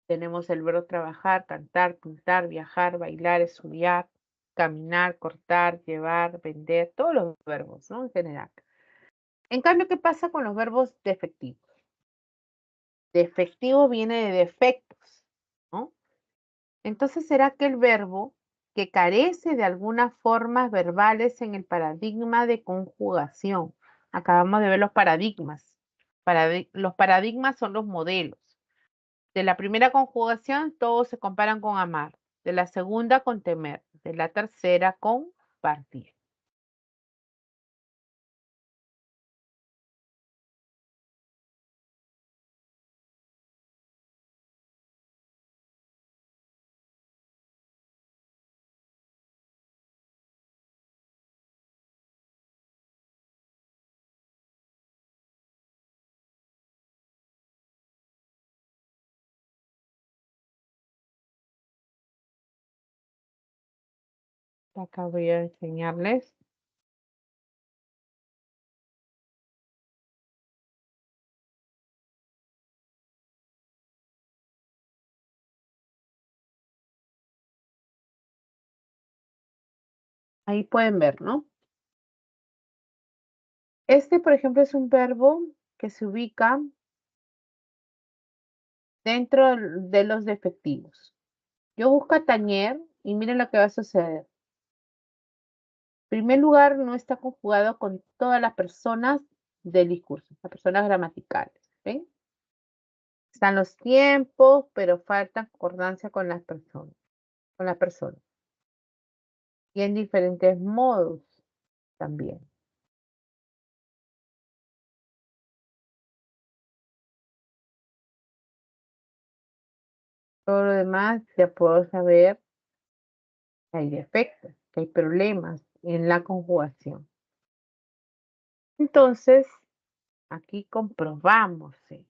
Tenemos el verbo trabajar, cantar, pintar, viajar, bailar, estudiar, caminar, cortar, llevar, vender, todos los verbos, ¿no? En general. En cambio, ¿qué pasa con los verbos defectivos? Defectivo viene de defectos, ¿no? Entonces será aquel verbo que carece de algunas formas verbales en el paradigma de conjugación. Acabamos de ver los paradigmas. Los paradigmas son los modelos. De la primera conjugación, todos se comparan con amar. De la segunda, con temer. De la tercera, con partir. Acá voy a enseñarles. Ahí pueden ver, ¿no? Este, por ejemplo, es un verbo que se ubica dentro de los defectivos. Yo busco a tañer y miren lo que va a suceder. En primer lugar, no está conjugado con todas las personas del discurso, las personas gramaticales. ¿Ven? Están los tiempos, pero falta concordancia con las personas, con la persona. Y en diferentes modos también. Todo lo demás ya puedo saber que hay defectos, que hay problemas en la conjugación. Entonces, aquí comprobamos, ¿sí?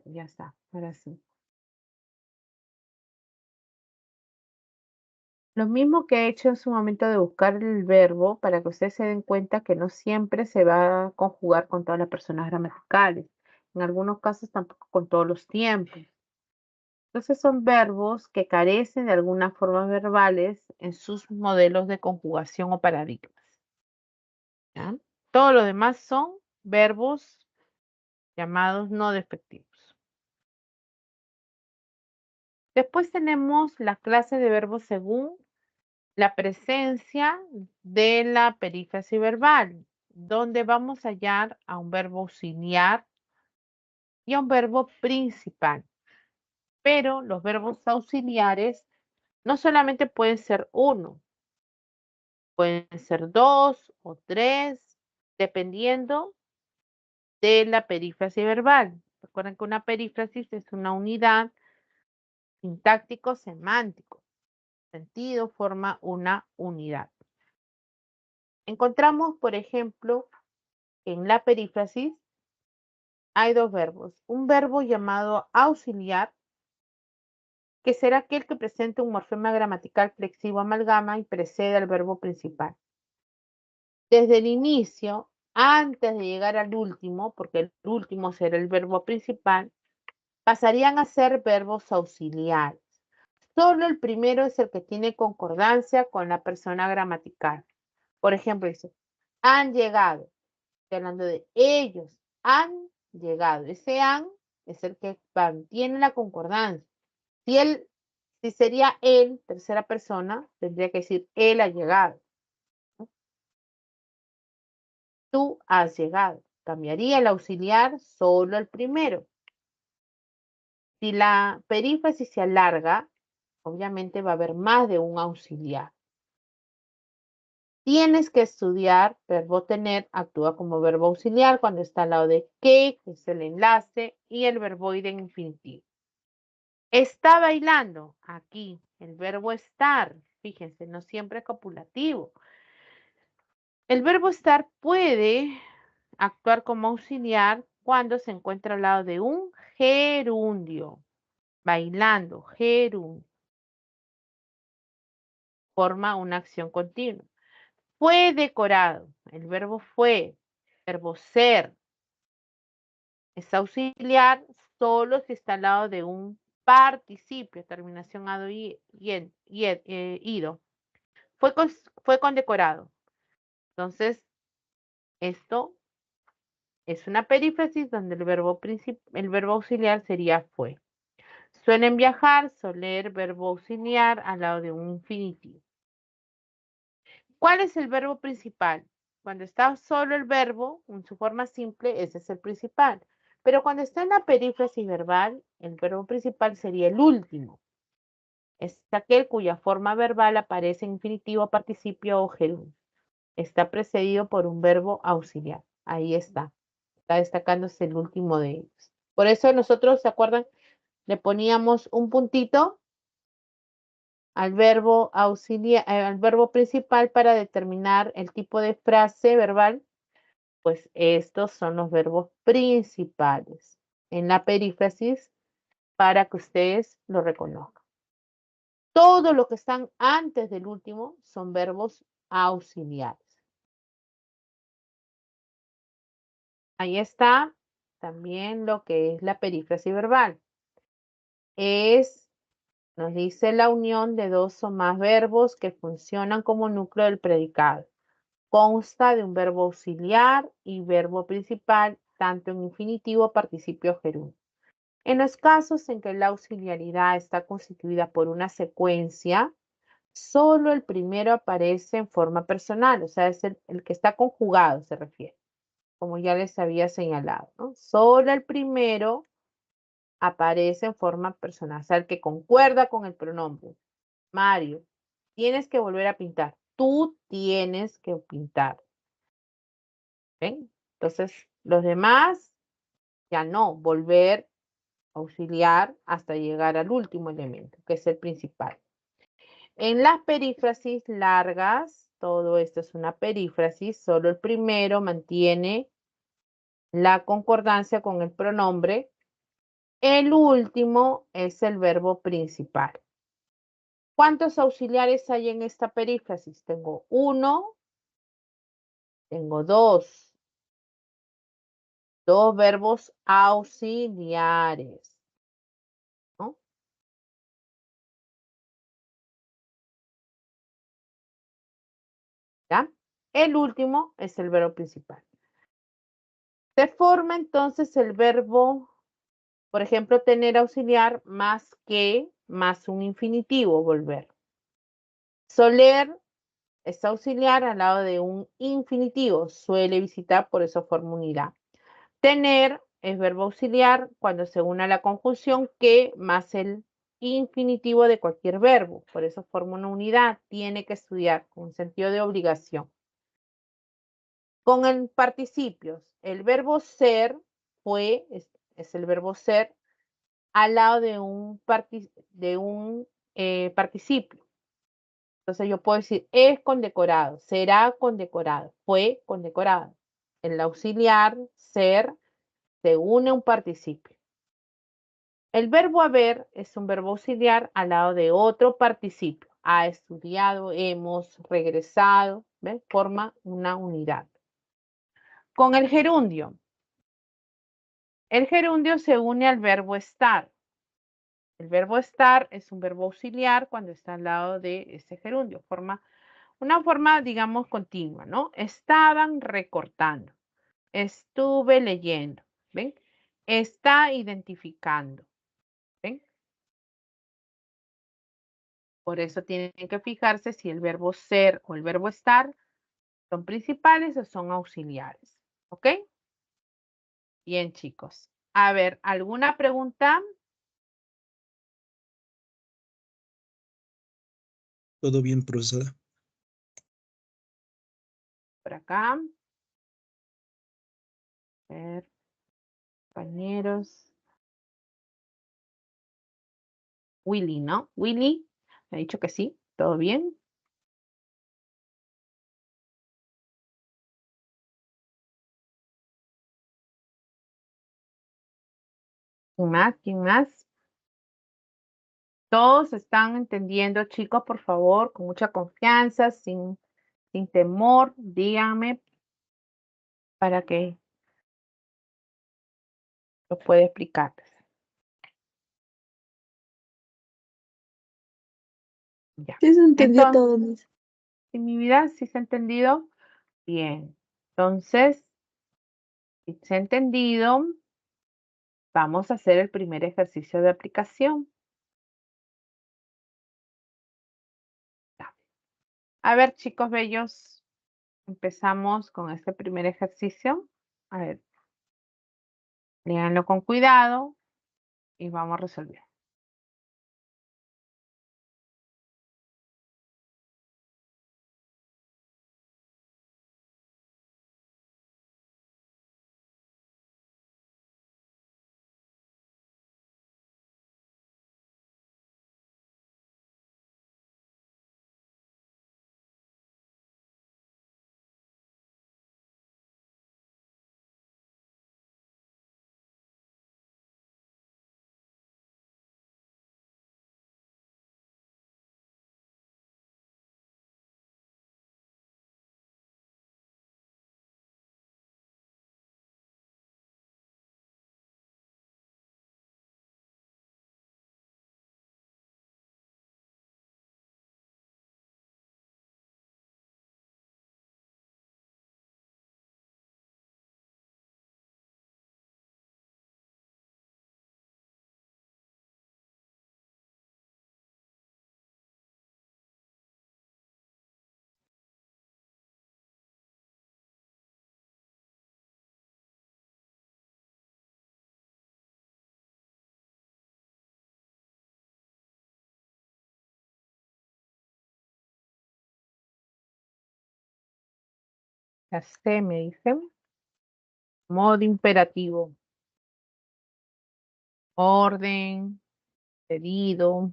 Ya está, ahora sí. Lo mismo que he hecho en su momento de buscar el verbo para que ustedes se den cuenta que no siempre se va a conjugar con todas las personas gramaticales. En algunos casos tampoco con todos los tiempos. Entonces son verbos que carecen de algunas formas verbales en sus modelos de conjugación o paradigmas. ¿Ya? Todo lo demás son verbos llamados no despectivos. Después tenemos la clase de verbos según la presencia de la perífrasis verbal, donde vamos a hallar a un verbo auxiliar y a un verbo principal. Pero los verbos auxiliares no solamente pueden ser uno, pueden ser dos o tres, dependiendo de la perífrasis verbal. Recuerden que una perífrasis es una unidad sintáctico-semántico. Sentido forma una unidad. Encontramos, por ejemplo, en la perífrasis hay dos verbos. Un verbo llamado auxiliar, que será aquel que presenta un morfema gramatical flexivo amalgama y precede al verbo principal. Desde el inicio, antes de llegar al último, porque el último será el verbo principal, pasarían a ser verbos auxiliares. Solo el primero es el que tiene concordancia con la persona gramatical. Por ejemplo, dice, han llegado. Estoy hablando de ellos. Han llegado. Ese han es el que mantiene la concordancia. Si sería él, tercera persona, tendría que decir él ha llegado. Tú has llegado. Cambiaría el auxiliar solo el primero. Si la perífrasis se alarga, obviamente va a haber más de un auxiliar. Tienes que estudiar, verbo tener actúa como verbo auxiliar cuando está al lado de que es el enlace, y el verboide en infinitivo. Está bailando, aquí el verbo estar, fíjense, no siempre es copulativo. El verbo estar puede actuar como auxiliar cuando se encuentra al lado de un gerundio. Bailando, gerundio. Forma una acción continua. Fue decorado. El verbo fue. Verbo ser. Es auxiliar solo si está al lado de un participio. Terminación ado y ido. Fue condecorado. Entonces, esto es una perífrasis donde el verbo auxiliar sería fue. Suelen viajar, soler, verbo auxiliar al lado de un infinitivo. ¿Cuál es el verbo principal? Cuando está solo el verbo, en su forma simple, ese es el principal. Pero cuando está en la perífrasis verbal, el verbo principal sería el último. Es aquel cuya forma verbal aparece en infinitivo, participio o gerundio. Está precedido por un verbo auxiliar. Ahí está. Está destacándose el último de ellos. Por eso nosotros, ¿se acuerdan? Le poníamos un puntito al verbo auxiliar, al verbo principal para determinar el tipo de frase verbal. Pues estos son los verbos principales en la perífrasis para que ustedes lo reconozcan. Todo lo que están antes del último son verbos auxiliares. Ahí está también lo que es la perífrasis verbal. Nos dice la unión de dos o más verbos que funcionan como núcleo del predicado. Consta de un verbo auxiliar y verbo principal, tanto en infinitivo, participio o gerundio. En los casos en que la auxiliaridad está constituida por una secuencia, solo el primero aparece en forma personal, o sea, es el que está conjugado, se refiere, como ya les había señalado, ¿no? Solo el primero aparece en forma personal, o sea, el que concuerda con el pronombre. Mario, tienes que volver a pintar. Tú tienes que pintar. ¿Ven? Entonces, los demás ya no, volver a auxiliar hasta llegar al último elemento, que es el principal. En las perífrasis largas, todo esto es una perífrasis, solo el primero mantiene la concordancia con el pronombre El último es el verbo principal. ¿Cuántos auxiliares hay en esta perífrasis? Tengo uno, tengo dos verbos auxiliares, ¿no? ¿Ya? El último es el verbo principal. Se forma entonces el verbo, por ejemplo, tener auxiliar más que, más un infinitivo, volver. Soler es auxiliar al lado de un infinitivo, suele visitar, por eso forma unidad. Tener es verbo auxiliar cuando se une a la conjunción que más el infinitivo de cualquier verbo, por eso forma una unidad, tiene que estudiar con sentido de obligación. Con el participios, el verbo ser fue, es el verbo ser al lado de un participio. Entonces yo puedo decir es condecorado, será condecorado, fue condecorado. El auxiliar ser se une a un participio. El verbo haber es un verbo auxiliar al lado de otro participio. Ha estudiado, hemos, regresado, ¿ves? Forma una unidad. Con el gerundio. El gerundio se une al verbo estar. El verbo estar es un verbo auxiliar cuando está al lado de ese gerundio. Forma una forma, digamos, continua, ¿no? Estaban recortando. Estuve leyendo. ¿Ven? Está identificando. ¿Ven? Por eso tienen que fijarse si el verbo ser o el verbo estar son principales o son auxiliares. ¿Ok? Bien, chicos. A ver, ¿alguna pregunta? Todo bien, profesora. Por acá. A ver, compañeros. Willy, ¿no? Willy, me ha dicho que sí. ¿Todo bien? ¿Quién más? ¿Quién más? Todos están entendiendo, chicos, por favor, con mucha confianza, sin temor, díganme para que lo pueda explicarles. Ya. Sí, se entendió Entonces, todo, Miss. en mi vida, ¿sí se ha entendido? Bien. Entonces, si se ha entendido, vamos a hacer el primer ejercicio de aplicación. A ver, chicos bellos, empezamos con este primer ejercicio. A ver, léanlo con cuidado y vamos a resolver. Ya sé, me dicen. Modo imperativo. Orden, pedido.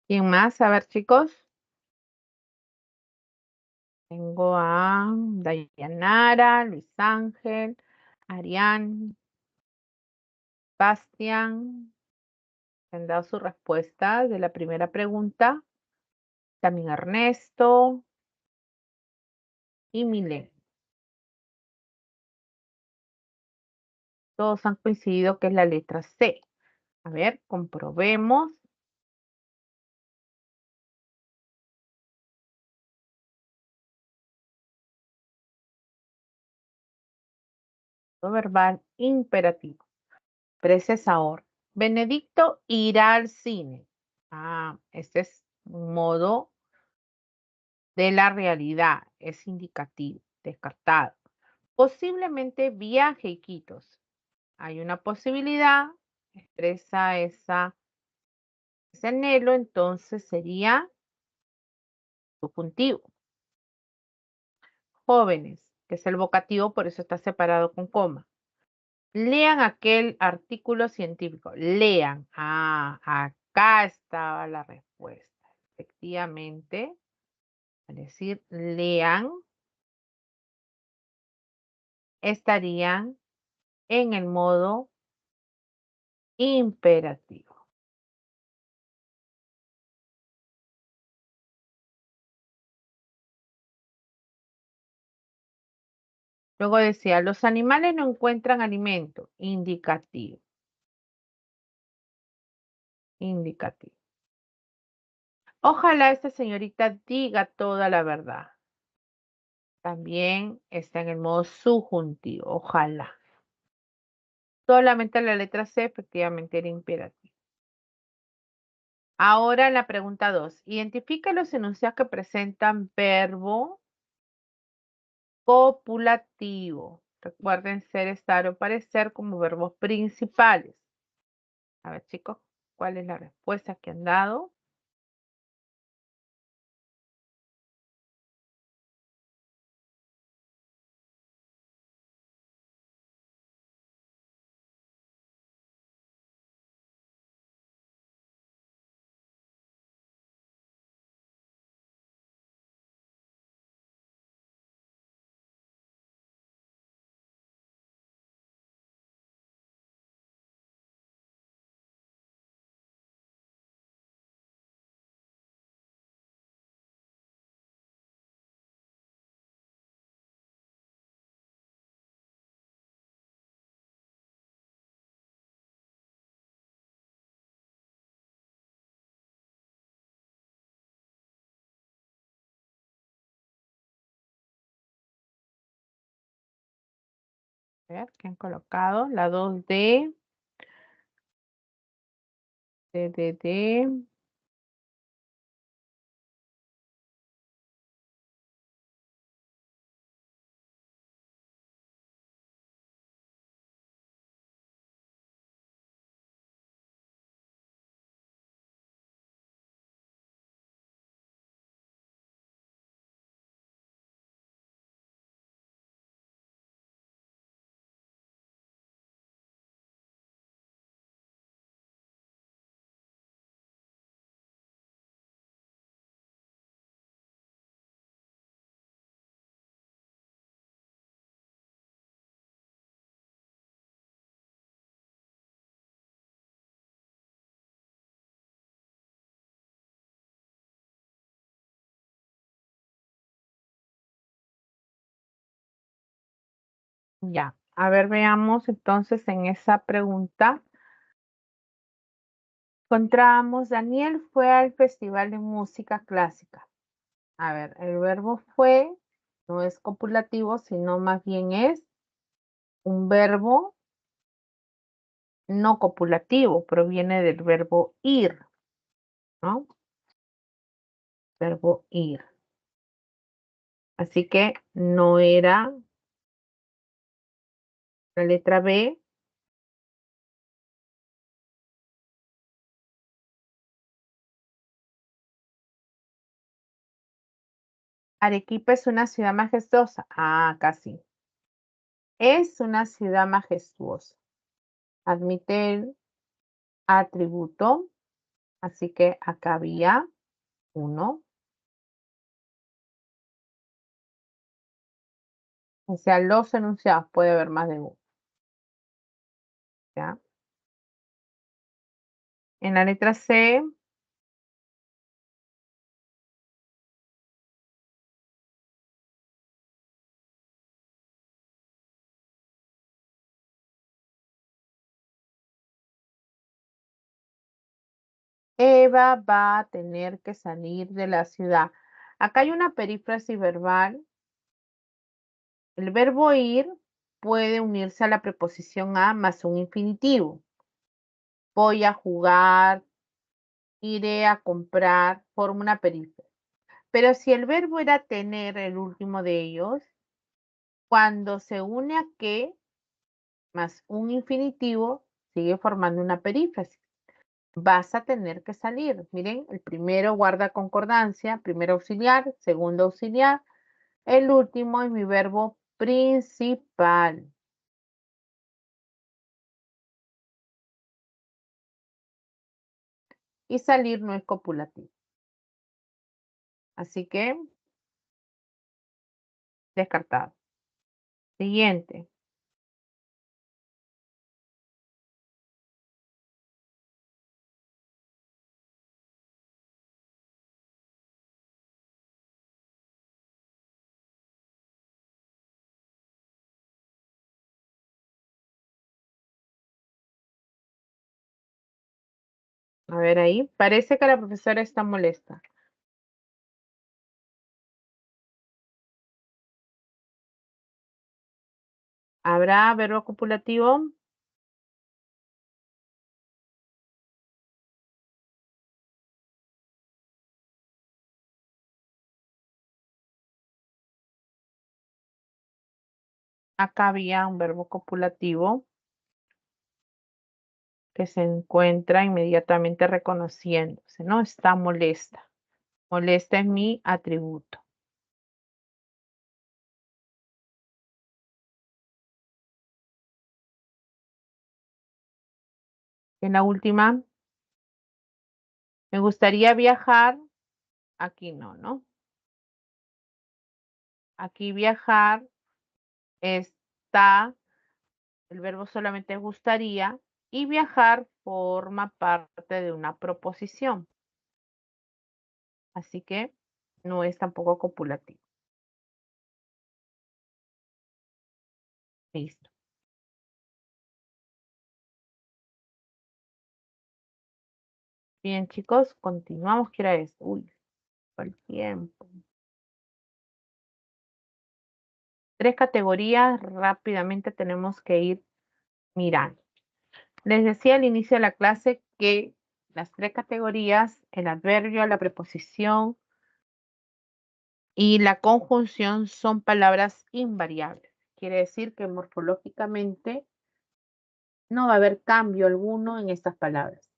¿Quién más? A ver, chicos. Tengo a Dayanara, Luis Ángel, Arián, Bastián. Han dado su respuesta de la primera pregunta. También Ernesto y Milen. Todos han coincidido que es la letra C. A ver, comprobemos. Verbal imperativo. Predecesor. Benedicto irá al cine. Este es un modo de la realidad. Es indicativo, descartado. Posiblemente viaje Iquitos. Hay una posibilidad, expresa ese anhelo, entonces sería subjuntivo. Jóvenes, que es el vocativo, por eso está separado con coma. Lean aquel artículo científico. Lean. Acá estaba la respuesta. Efectivamente, al decir lean, estarían en el modo imperativo. Luego decía, los animales no encuentran alimento. Indicativo. Indicativo. Ojalá esta señorita diga toda la verdad. También está en el modo subjuntivo. Ojalá. Solamente la letra C efectivamente era imperativo. Ahora la pregunta 2. Identifica los enunciados que presentan verbo copulativo. Recuerden ser, estar o parecer como verbos principales. A ver, chicos, ¿cuál es la respuesta que han dado? A ver, ¿qué han colocado? La 2D. D. Ya. A ver, veamos entonces en esa pregunta. Encontramos, Daniel fue al Festival de Música Clásica. A ver, el verbo fue no es copulativo, sino más bien es un verbo no copulativo, proviene del verbo ir, ¿no? Verbo ir. Así que no era la letra B. Arequipa es una ciudad majestuosa. Casi. Es una ciudad majestuosa. Admite el atributo Así que acá había 1. O sea, los enunciados puede haber más de 1. ¿Ya? En la letra C, Eva va a tener que salir de la ciudad. Acá hay una perífrasis verbal. El verbo ir puede unirse a la preposición a más un infinitivo. Voy a jugar, iré a comprar, forma una perífrasis. Pero si el verbo era tener, el último de ellos, cuando se une a que más un infinitivo, sigue formando una perífrasis. Vas a tener que salir. Miren, el primero guarda concordancia, primero auxiliar, segundo auxiliar. El último es mi verbo principal. Y salir no es copulativo. Así que, descartado. Siguiente. A ver ahí. Parece que la profesora está molesta. ¿Habrá verbo copulativo? Acá había un verbo copulativo que se encuentra inmediatamente reconociéndose, ¿no? Está molesta. Molesta es mi atributo. En la última, me gustaría viajar. Aquí no, ¿no? Aquí viajar está, el verbo solamente gustaría, y viajar forma parte de una proposición. Así que no es tampoco copulativo. Listo. Bien, chicos, continuamos. ¿Qué era esto? Uy, el tiempo. 3 categorías, rápidamente tenemos que ir mirando. Les decía al inicio de la clase que las 3 categorías, el adverbio, la preposición y la conjunción son palabras invariables. Quiere decir que morfológicamente no va a haber cambio alguno en estas palabras.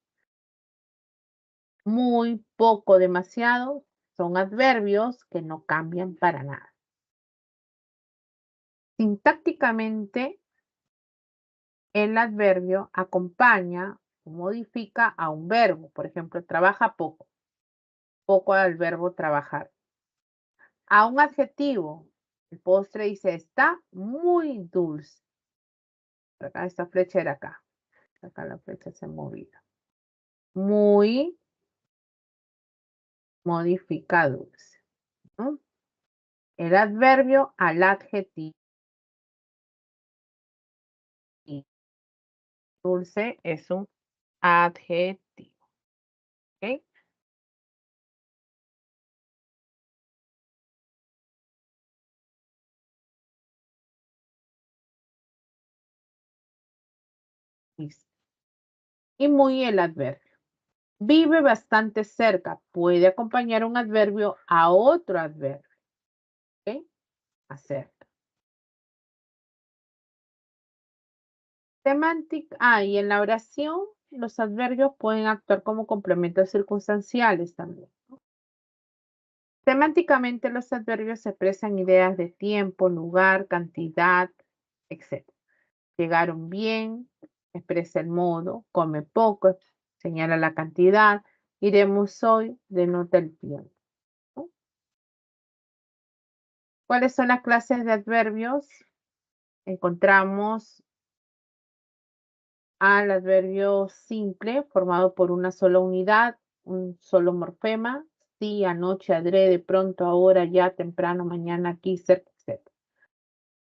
Muy, poco, demasiado son adverbios que no cambian para nada. Sintácticamente, el adverbio acompaña o modifica a un verbo. Por ejemplo, trabaja poco. Poco al verbo trabajar. A un adjetivo, el postre dice está muy dulce. Acá esta flecha era acá. Acá la flecha se ha movido. Muy modifica dulce, ¿no? El adverbio al adjetivo. Dulce es un adjetivo. ¿Ok? Listo. Y muy el adverbio. Vive bastante cerca. Puede acompañar un adverbio a otro adverbio. ¿Ok? Acerca. Semántica. Y en la oración los adverbios pueden actuar como complementos circunstanciales también. Semánticamente los adverbios expresan ideas de tiempo, lugar, cantidad, etc. Llegaron bien, expresa el modo, come poco, señala la cantidad, Iremos hoy denota el tiempo, ¿no? ¿Cuáles son las clases de adverbios? Encontramos al adverbio simple formado por una sola unidad, un solo morfema, sí, anoche, adrede, pronto, ahora, ya, temprano, mañana, aquí, cerca, etc.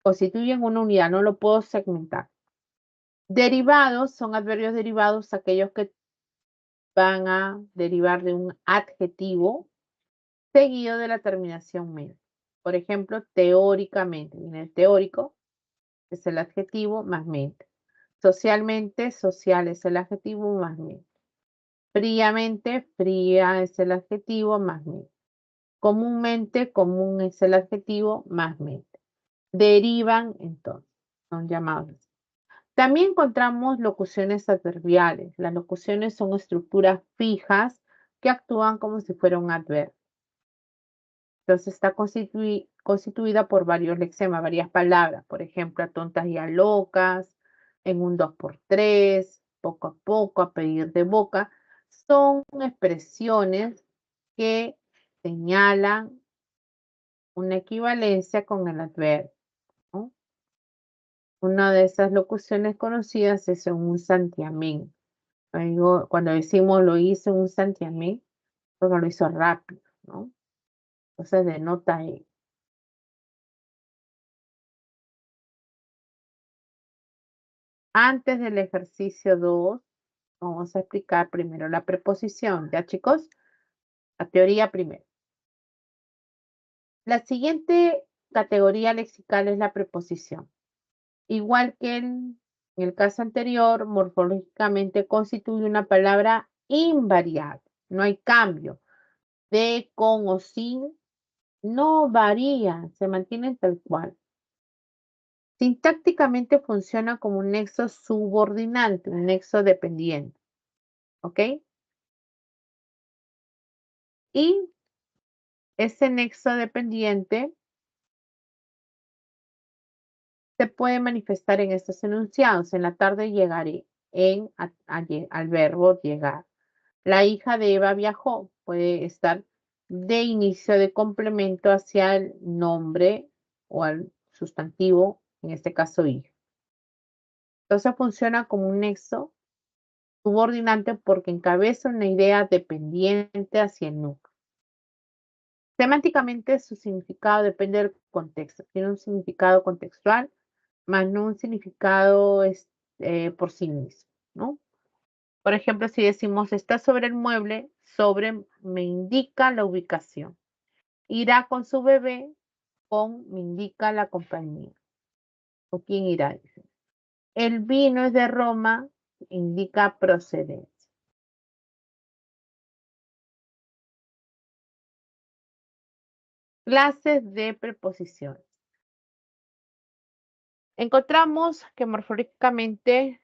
Constituyen una unidad, no lo puedo segmentar. Derivados son adverbios derivados, aquellos que van a derivar de un adjetivo seguido de la terminación mente. Por ejemplo, teóricamente, viene el teórico, es el adjetivo más mente. Socialmente, social es el adjetivo más mente. Fríamente, fría es el adjetivo más mente. Comúnmente, común es el adjetivo más mente. Derivan, entonces, son llamados así. También encontramos locuciones adverbiales. Las locuciones son estructuras fijas que actúan como si fuera un adverbio. Entonces está constituida por varios lexemas, varias palabras. Por ejemplo, a tontas y a locas, en un 2x3, poco a poco, a pedir de boca. Son expresiones que señalan una equivalencia con el adverbio, ¿no? Una de esas locuciones conocidas es en un santiamén. Cuando decimos lo hizo en un santiamén, porque lo hizo rápido, ¿no? Entonces denota ello. Antes del ejercicio 2, vamos a explicar primero la preposición. ¿Ya, chicos? La teoría primero. La siguiente categoría lexical es la preposición. Igual que en el caso anterior, morfológicamente constituye una palabra invariable. No hay cambio. De, con o sin, no varía, se mantienen tal cual. Sintácticamente funciona como un nexo subordinante, un nexo dependiente. ¿Ok? Y ese nexo dependiente se puede manifestar en estos enunciados. En la tarde llegaré, al verbo llegar. La hija de Eva viajó. Puede estar de inicio de complemento hacia el nombre o al sustantivo, en este caso hija. Entonces funciona como un nexo subordinante porque encabeza una idea dependiente hacia el núcleo. Semánticamente su significado depende del contexto. Tiene un significado contextual, más no un significado por sí mismo, ¿no? Por ejemplo, si decimos está sobre el mueble, sobre me indica la ubicación. Irá con su bebé, con me indica la compañía. ¿O quién irá? Dice. El vino es de Roma, indica procedencia. Clases de preposiciones. Encontramos que morfológicamente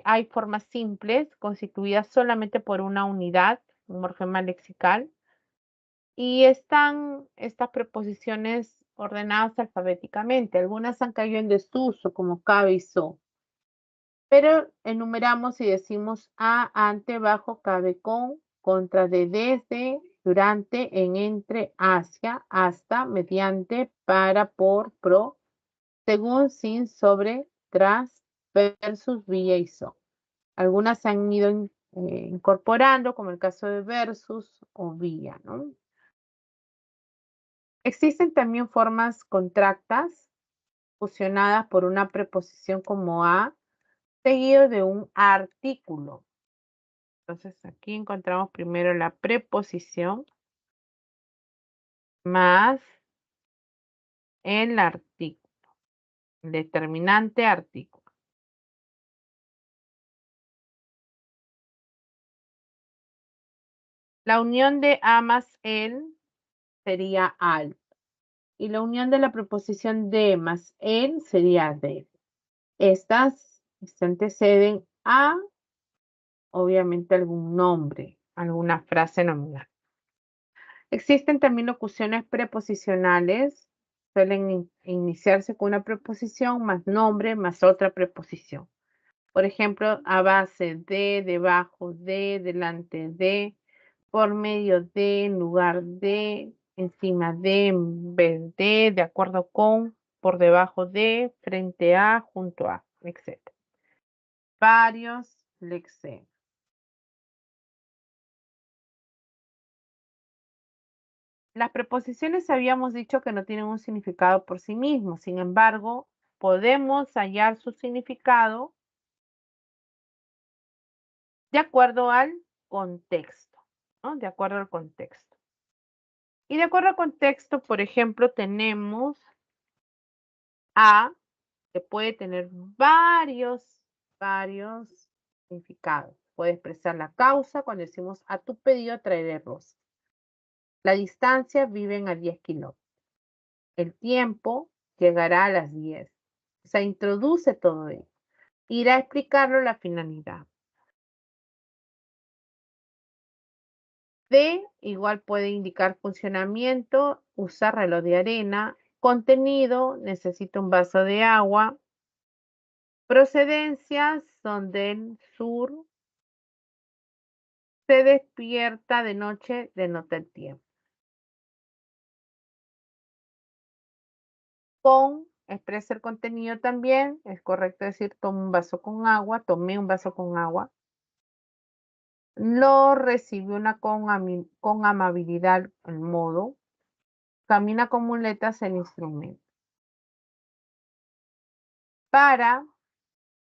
hay formas simples constituidas solamente por una unidad, un morfema lexical, y están estas preposiciones ordenadas alfabéticamente. Algunas han caído en desuso, como cabe y so, pero enumeramos y decimos a, ante, bajo, cabe, con, contra, de, desde, durante, en, entre, hacia, hasta, mediante, para, por, pro, según, sin, sobre, tras, versus, vía y so. Algunas se han ido incorporando, como el caso de versus o vía, ¿no? Existen también formas contractas fusionadas por una preposición como a, seguido de un artículo. Entonces aquí encontramos primero la preposición más el artículo, determinante artículo. La unión de a más el sería al. Y la unión de la preposición de más el sería de. Estas se anteceden a, obviamente, algún nombre, alguna frase nominal. Existen también locuciones preposicionales. Suelen iniciarse con una preposición más nombre más otra preposición. Por ejemplo, a base de, debajo de, delante de, por medio de, en lugar de, encima de, en vez de acuerdo con, por debajo de, frente a, junto a, etc. Varios lexemas. Las preposiciones habíamos dicho que no tienen un significado por sí mismos, sin embargo, podemos hallar su significado de acuerdo al contexto, ¿no? De acuerdo al contexto. Y de acuerdo al contexto, por ejemplo, tenemos a, que puede tener varios significados. Puede expresar la causa cuando decimos a tu pedido traeré rosas. La distancia viven a 10 kilómetros. El tiempo llegará a las 10. O sea, introduce todo ello. Irá a explicarlo la finalidad. D igual puede indicar funcionamiento, usar reloj de arena, contenido, necesito un vaso de agua, procedencias son del sur, se despierta de noche, denota el tiempo. Con expresa el contenido también, es correcto decir tomé un vaso con agua, tomé un vaso con agua. Lo recibió con amabilidad el modo, camina con muletas el instrumento. Para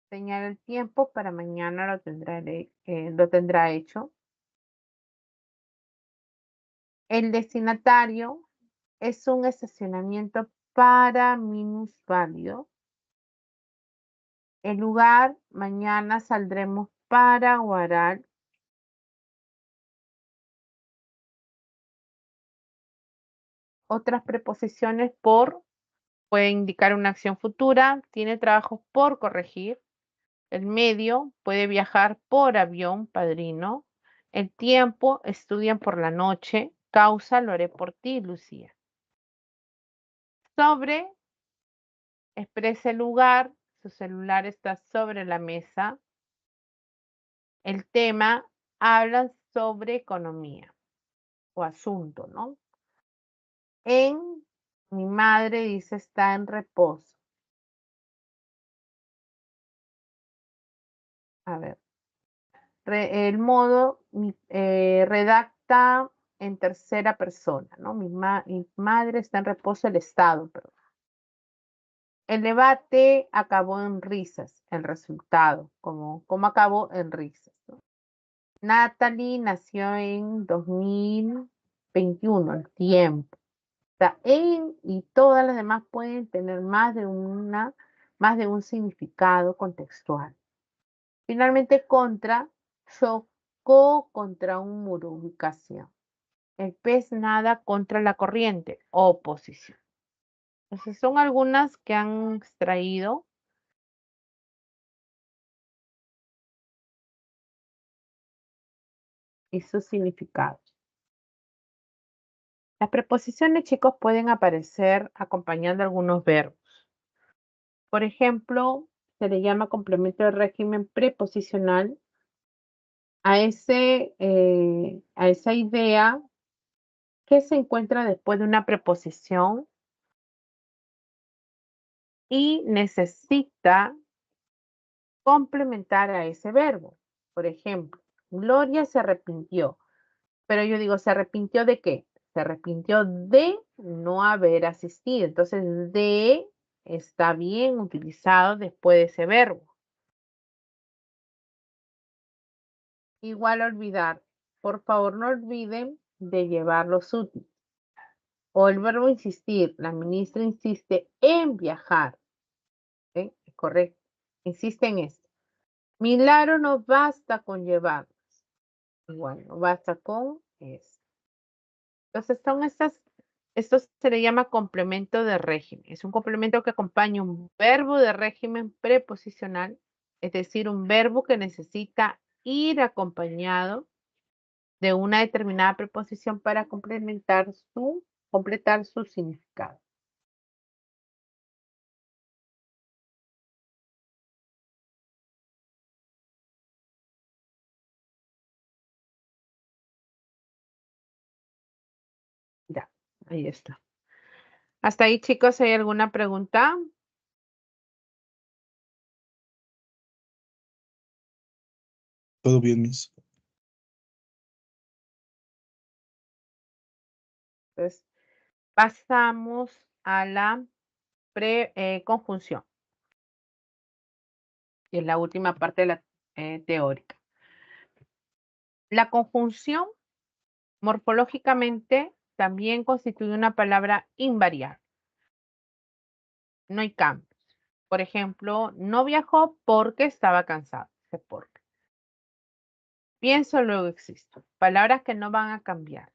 señalar el tiempo, para mañana lo tendrá hecho. El destinatario es un estacionamiento para minusválido. El lugar, mañana saldremos para Guaral. Otras preposiciones por puede indicar una acción futura, tiene trabajos por corregir. El medio puede viajar por avión, padrino. El tiempo, estudian por la noche. Causa, lo haré por ti, Lucía. Sobre, expresa el lugar, su celular está sobre la mesa. El tema, habla sobre economía o asunto, ¿no? Mi madre dice está en reposo. A ver, el modo redacta en tercera persona, ¿no? Mi madre está en reposo, el estado, perdón. El debate acabó en risas, el resultado, como acabó en risas, ¿no? Natalie nació en 2021, el tiempo. O sea, y todas las demás pueden tener más de un significado contextual. Finalmente, contra, chocó contra un muro, ubicación. El pez nada contra la corriente, oposición. Entonces, son algunas que han extraído. Y sus significados. Las preposiciones, chicos, pueden aparecer acompañando algunos verbos. Por ejemplo, se le llama complemento de régimen preposicional a esa idea que se encuentra después de una preposición y necesita complementar a ese verbo. Por ejemplo, Gloria se arrepintió. Pero yo digo, ¿se arrepintió de qué? Se arrepintió de no haber asistido. Entonces, de está bien utilizado después de ese verbo. Igual olvidar. Por favor, no olviden de llevar los útiles. O el verbo insistir. La ministra insiste en viajar. ¿Sí? Correcto. Insiste en esto. Milagro no basta con llevarlos. Igual, no basta con esto. Entonces, esto se le llama complemento de régimen. Es un complemento que acompaña un verbo de régimen preposicional, es decir, un verbo que necesita ir acompañado de una determinada preposición para completar su significado. Ahí está. Hasta ahí, chicos, ¿hay alguna pregunta? Todo bien, Miss. Entonces, pasamos a la conjunción. Y es la última parte de la teórica. La conjunción, morfológicamente, también constituye una palabra invariable. No hay cambios. Por ejemplo, no viajó porque estaba cansado. Ese porque. Pienso, luego existo. Palabras que no van a cambiar.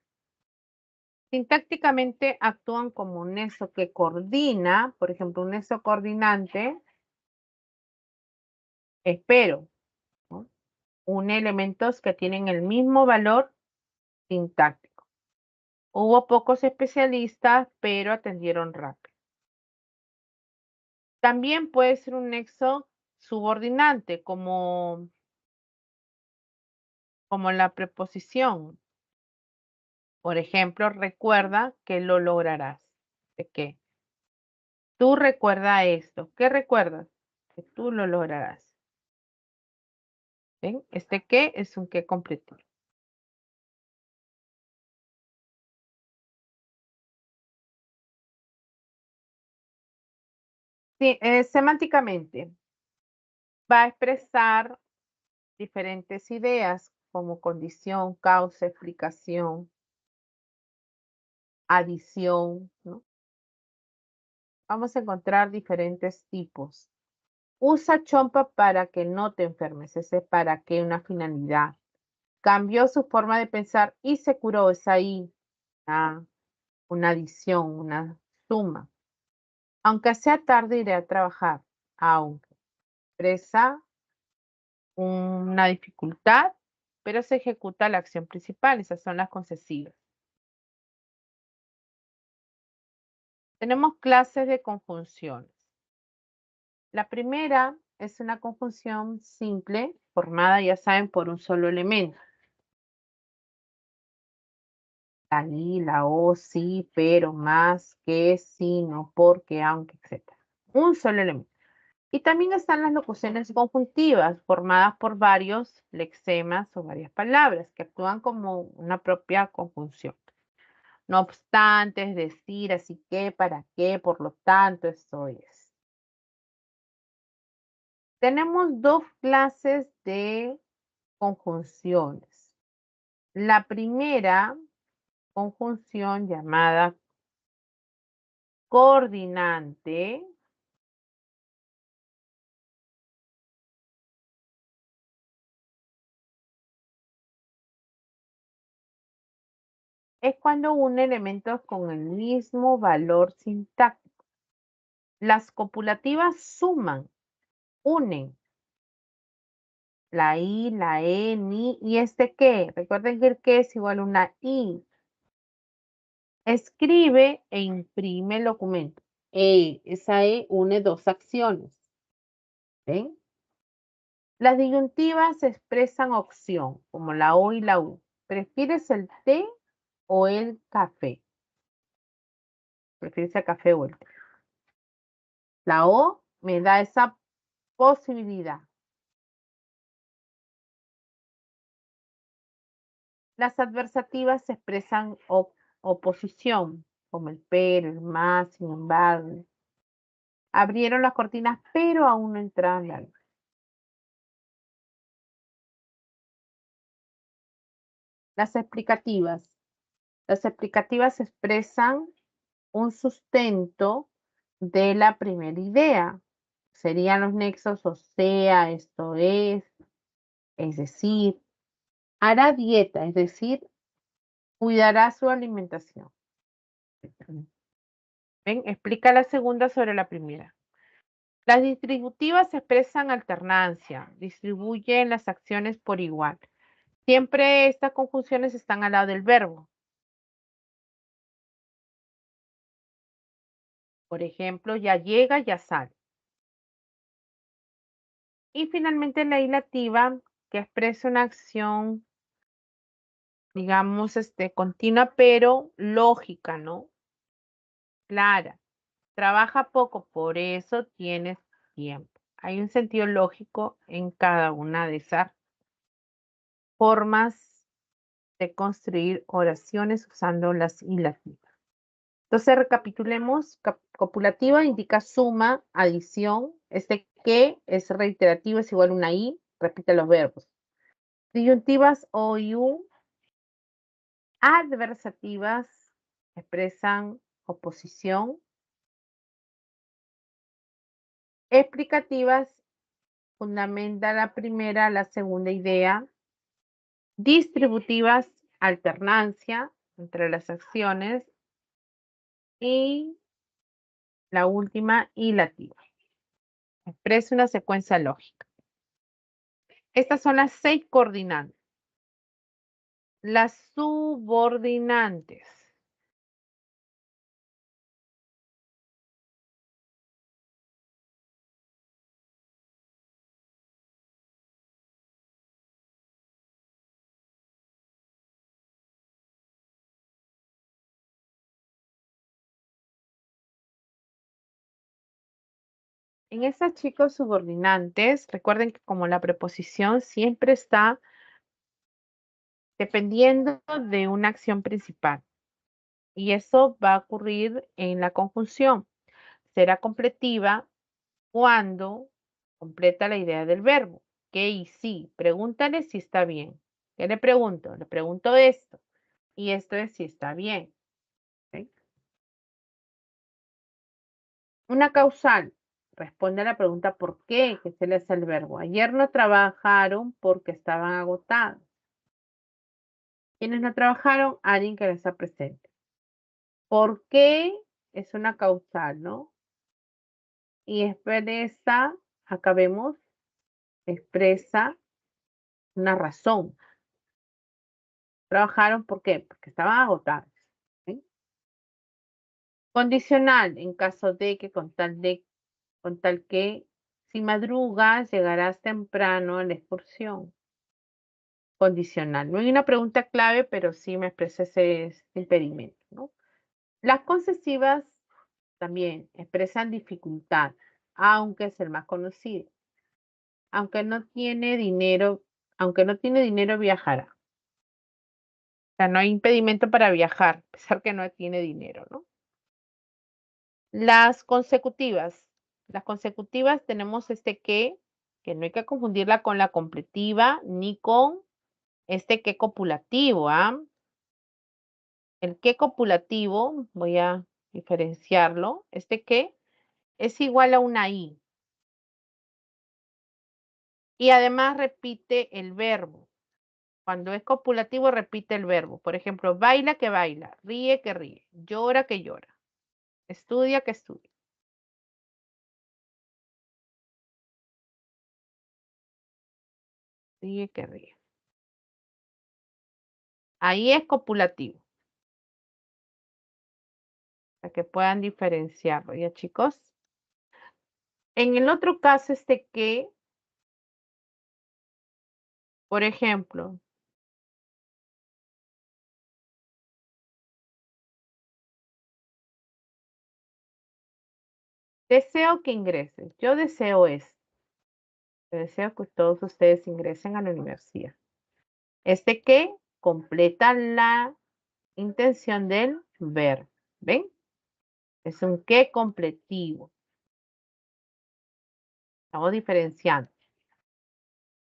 Sintácticamente actúan como un nexo que coordina, por ejemplo, un nexo coordinante, espero, ¿no? Une elementos que tienen el mismo valor sintáctico. Hubo pocos especialistas, pero atendieron rápido. También puede ser un nexo subordinante, como la preposición. Por ejemplo, recuerda que lo lograrás. ¿De qué? Tú recuerda esto. ¿Qué recuerdas? Que tú lo lograrás. ¿Ven? Este qué es un qué completo. Sí, semánticamente va a expresar diferentes ideas como condición, causa, explicación, adición, ¿no? Vamos a encontrar diferentes tipos. Usa chompa para que no te enfermes. Ese es para qué, una finalidad. Cambió su forma de pensar y se curó. Es ahí una adición, una suma. Aunque sea tarde, iré a trabajar. Aunque expresa una dificultad, pero se ejecuta la acción principal. Esas son las concesivas. Tenemos clases de conjunciones. La primera es una conjunción simple, formada, ya saben, por un solo elemento. La y, la o, sí, pero, más, que, sí, no, porque, aunque, etc. Un solo elemento. Y también están las locuciones conjuntivas, formadas por varios lexemas o varias palabras, que actúan como una propia conjunción. No obstante, es decir, así que, para qué, por lo tanto, esto es. Tenemos dos clases de conjunciones. La primera conjunción llamada coordinante es cuando une elementos con el mismo valor sintáctico. Las copulativas suman, unen la i, la e, ni y este qué. Recuerden que el qué es igual a una i. Escribe e imprime el documento. Esa E une dos acciones. ¿Ven? Las disyuntivas expresan opción, como la O y la U. ¿Prefieres el té o el café? ¿Prefieres el café o el té? La O me da esa posibilidad. Las adversativas expresan oposición, como el pero, el más, sin embargo. Abrieron las cortinas, pero aún no entraron la luz. Las explicativas. Las explicativas expresan un sustento de la primera idea. Serían los nexos, o sea, esto es decir, hará dieta, es decir, cuidará su alimentación. ¿Ven? Explica la segunda sobre la primera. Las distributivas expresan alternancia, distribuyen las acciones por igual. Siempre estas conjunciones están al lado del verbo. Por ejemplo, ya llega, ya sale. Y finalmente la ilativa, que expresa una acción, digamos, continua, pero lógica, ¿no? Clara, trabaja poco, por eso tienes tiempo. Hay un sentido lógico en cada una de esas formas de construir oraciones usando las hilativas. Entonces, recapitulemos. Copulativa indica suma, adición. Este que es reiterativo, es igual a una I, repite los verbos. Disyuntivas o y u. Adversativas expresan oposición. Explicativas fundamenta la primera, la segunda idea. Distributivas, alternancia entre las acciones. Y la última, hilativa. Expresa una secuencia lógica. Estas son las 6 coordinantes. Las subordinantes. En estas, chicos, subordinantes, recuerden que como la preposición siempre está dependiendo de una acción principal. Y eso va a ocurrir en la conjunción. Será completiva cuando completa la idea del verbo. ¿Qué y sí? Pregúntale si está bien. ¿Qué le pregunto? Le pregunto esto. Y esto es si está bien. ¿Ok? Una causal. Responde a la pregunta ¿por qué? Que se le hace el verbo. Ayer no trabajaron porque estaban agotados. Quienes no trabajaron, alguien que no está presente. ¿Por qué? Es una causal, ¿no? Y expresa, acá vemos, expresa una razón. Trabajaron, ¿por qué? Porque estaban agotados. ¿Sí? Condicional, en caso de que, con tal que, si madrugas, llegarás temprano a la excursión. Condicional. No hay una pregunta clave, pero sí me expresa ese impedimento, ¿no? Las concesivas también expresan dificultad, aunque es el más conocido. Aunque no tiene dinero, viajará. O sea, no hay impedimento para viajar, a pesar que no tiene dinero, ¿no? Las consecutivas. Las consecutivas tenemos este que no hay que confundirla con la completiva ni con este que copulativo, ¿ah? El que copulativo, voy a diferenciarlo, este que es igual a una I. Y además repite el verbo. Cuando es copulativo repite el verbo. Por ejemplo, baila que baila, ríe que ríe, llora que llora, estudia que estudia. Ríe que ríe. Ahí es copulativo. Para que puedan diferenciarlo, ¿ya, chicos? En el otro caso, este que, por ejemplo, deseo que ingreses. Yo deseo esto. Yo deseo que todos ustedes ingresen a la universidad. Este que completa la intención del verbo. ¿Ven? Es un que completivo. Estamos diferenciando.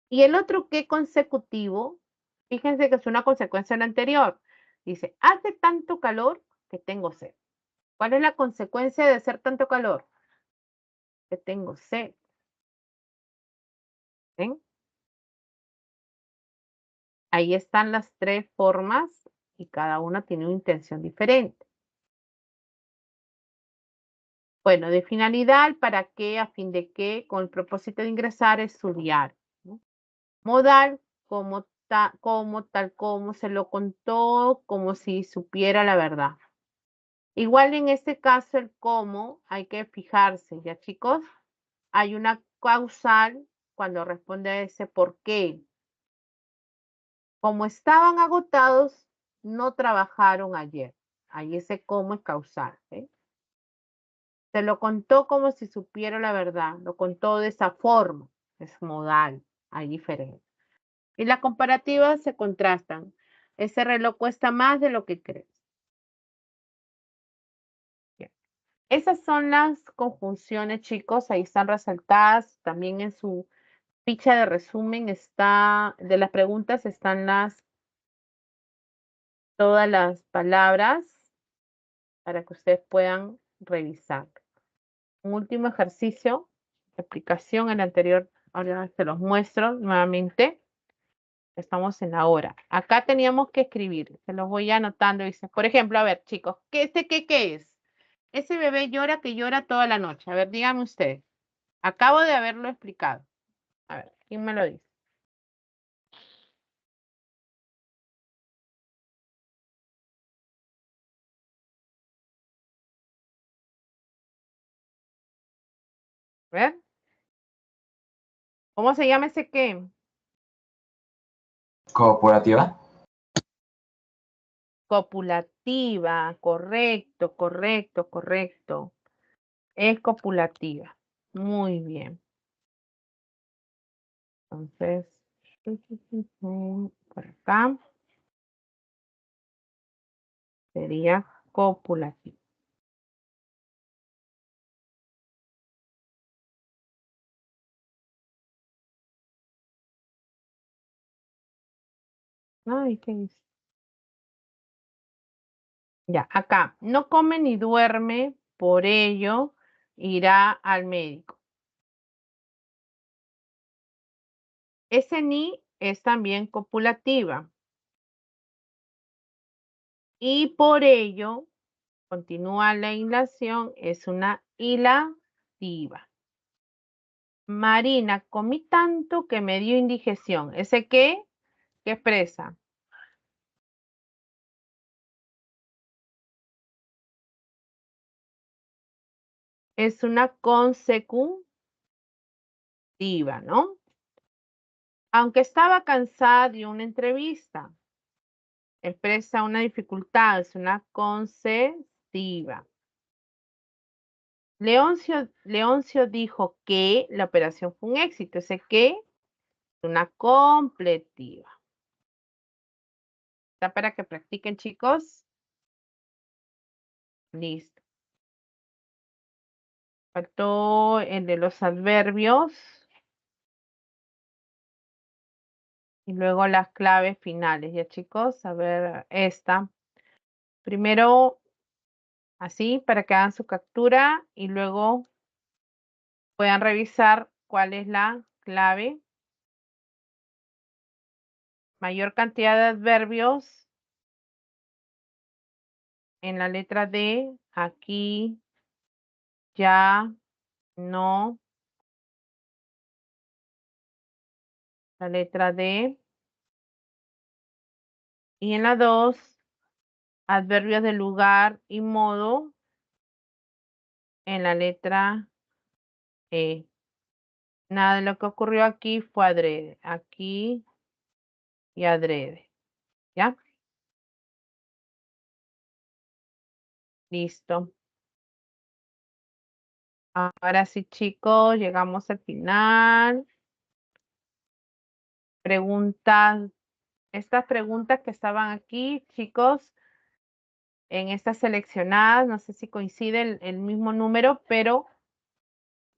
Y el otro que consecutivo, fíjense que es una consecuencia de la anterior. Dice, hace tanto calor que tengo sed. ¿Cuál es la consecuencia de hacer tanto calor? Que tengo sed. ¿Ven? Ahí están las 3 formas y cada una tiene una intención diferente. Bueno, de finalidad, ¿para qué? A fin de qué, con el propósito de ingresar, estudiar, ¿no? Modal, como, tal como se lo contó, como si supiera la verdad. Igual en este caso, el cómo hay que fijarse, ¿ya, chicos? Hay una causal cuando responde a ese por qué. Como estaban agotados, no trabajaron ayer. Ahí ese cómo es causal. ¿Eh? Se lo contó como si supiera la verdad. Lo contó de esa forma. Es modal. Hay diferencia. Y las comparativas se contrastan. Ese reloj cuesta más de lo que crees. Bien. Esas son las conjunciones, chicos. Ahí están resaltadas. También en su ficha de resumen está, de las preguntas están todas las palabras para que ustedes puedan revisar. Un último ejercicio de aplicación, el anterior, ahora se los muestro nuevamente. Estamos en la hora. Acá teníamos que escribir, se los voy anotando. Dice, por ejemplo, a ver, chicos, ¿qué es? Ese bebé llora que llora toda la noche. A ver, díganme ustedes. Acabo de haberlo explicado. A ver, ¿quién me lo dice? A ver. ¿Cómo se llama ese qué? Corporativa. Copulativa, correcto, correcto, correcto. Es copulativa. Muy bien. Entonces, por acá sería copulativa. Ay, ¿qué dice? Ya, acá, no come ni duerme, por ello irá al médico. Ese ni es también copulativa. Y por ello, continúa la hilación, es una hilativa. Marina, comí tanto que me dio indigestión. ¿Ese qué? ¿Qué expresa? Es una consecutiva, ¿no? Aunque estaba cansada de una entrevista, expresa una dificultad, es una consecutiva. Leoncio dijo que la operación fue un éxito. Ese que es una completiva. ¿Está para que practiquen, chicos? Listo. Faltó el de los adverbios. Y luego las claves finales, ¿ya, chicos? A ver, esta. Primero, así, para que hagan su captura y luego puedan revisar cuál es la clave. Mayor cantidad de adverbios en la letra D. Aquí, ya, no. La letra D. Y en la 2, adverbios de lugar y modo en la letra E. Nada de lo que ocurrió aquí fue adrede. Aquí y adrede. ¿Ya? Listo. Ahora sí, chicos, llegamos al final. Preguntas. Estas preguntas que estaban aquí, chicos, en estas seleccionadas, no sé si coincide el mismo número, pero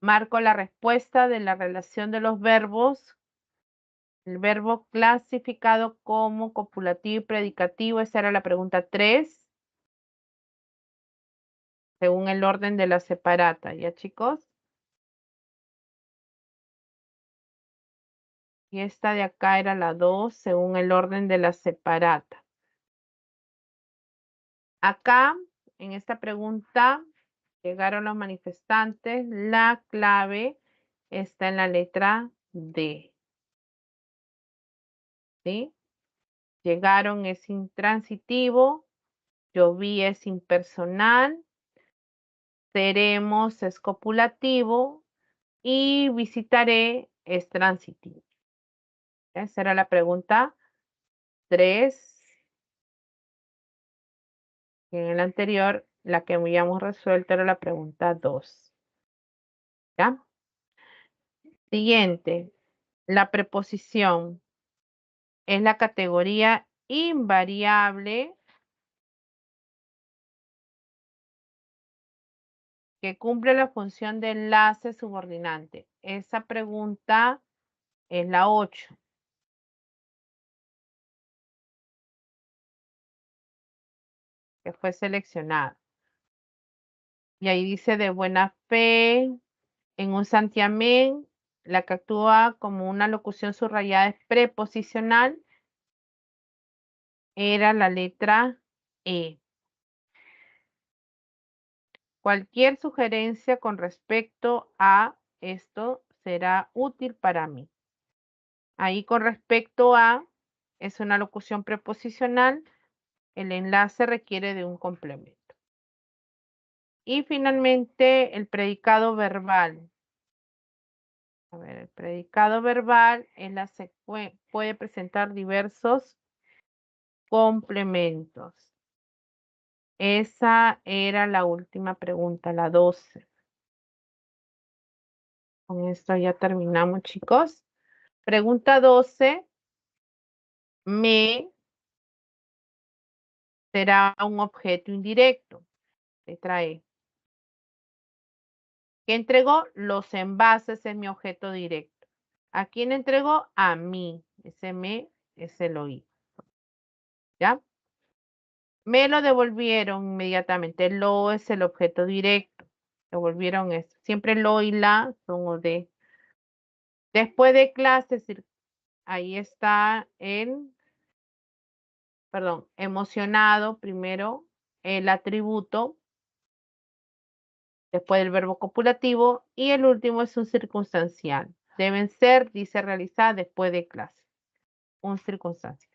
marco la respuesta de la relación de los verbos. El verbo clasificado como copulativo y predicativo, esa era la pregunta 3, según el orden de la separata, ¿ya, chicos? Y esta de acá era la 2, según el orden de la separata. Acá, en esta pregunta, llegaron los manifestantes. La clave está en la letra D. ¿Sí? Llegaron es intransitivo. Yo vi es impersonal. Seremos es copulativo. Y visitaré es transitivo. Esa era la pregunta 3. En el anterior La que habíamos resuelto era la pregunta 2. ¿Ya? Siguiente. La preposición es la categoría invariable que cumple la función de enlace subordinante. Esa pregunta es la 8. Que fue seleccionada. Y ahí dice de buena fe, en un santiamén, la que actúa como una locución subrayada es preposicional, era la letra E. Cualquier sugerencia con respecto a esto será útil para mí. Ahí con respecto a es una locución preposicional, el enlace requiere de un complemento. Y finalmente el predicado verbal. A ver, el predicado verbal en la puede presentar diversos complementos. Esa era la última pregunta, la 12. Con esto ya terminamos, chicos. Pregunta 12. Me será un objeto indirecto. Letra E. ¿Qué entregó? Los envases en mi objeto directo. ¿A quién entregó? A mí. Ese me es el oí. ¿Ya? Me lo devolvieron inmediatamente. Lo es el objeto directo. Devolvieron esto. Siempre lo y la son o de. Después de clase, ahí está el, perdón, emocionado primero, el atributo, después el verbo copulativo y el último es un circunstancial. Deben ser, dice realizar después de clase. Un circunstancial.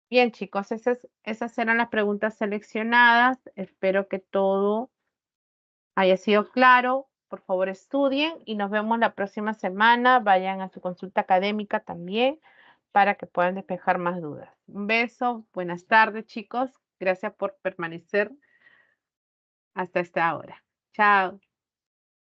Bien, chicos, esas eran las preguntas seleccionadas. Espero que todo haya sido claro. Por favor, estudien y nos vemos la próxima semana. Vayan a su consulta académica también para que puedan despejar más dudas. Un beso. Buenas tardes, chicos. Gracias por permanecer hasta esta hora. Chao.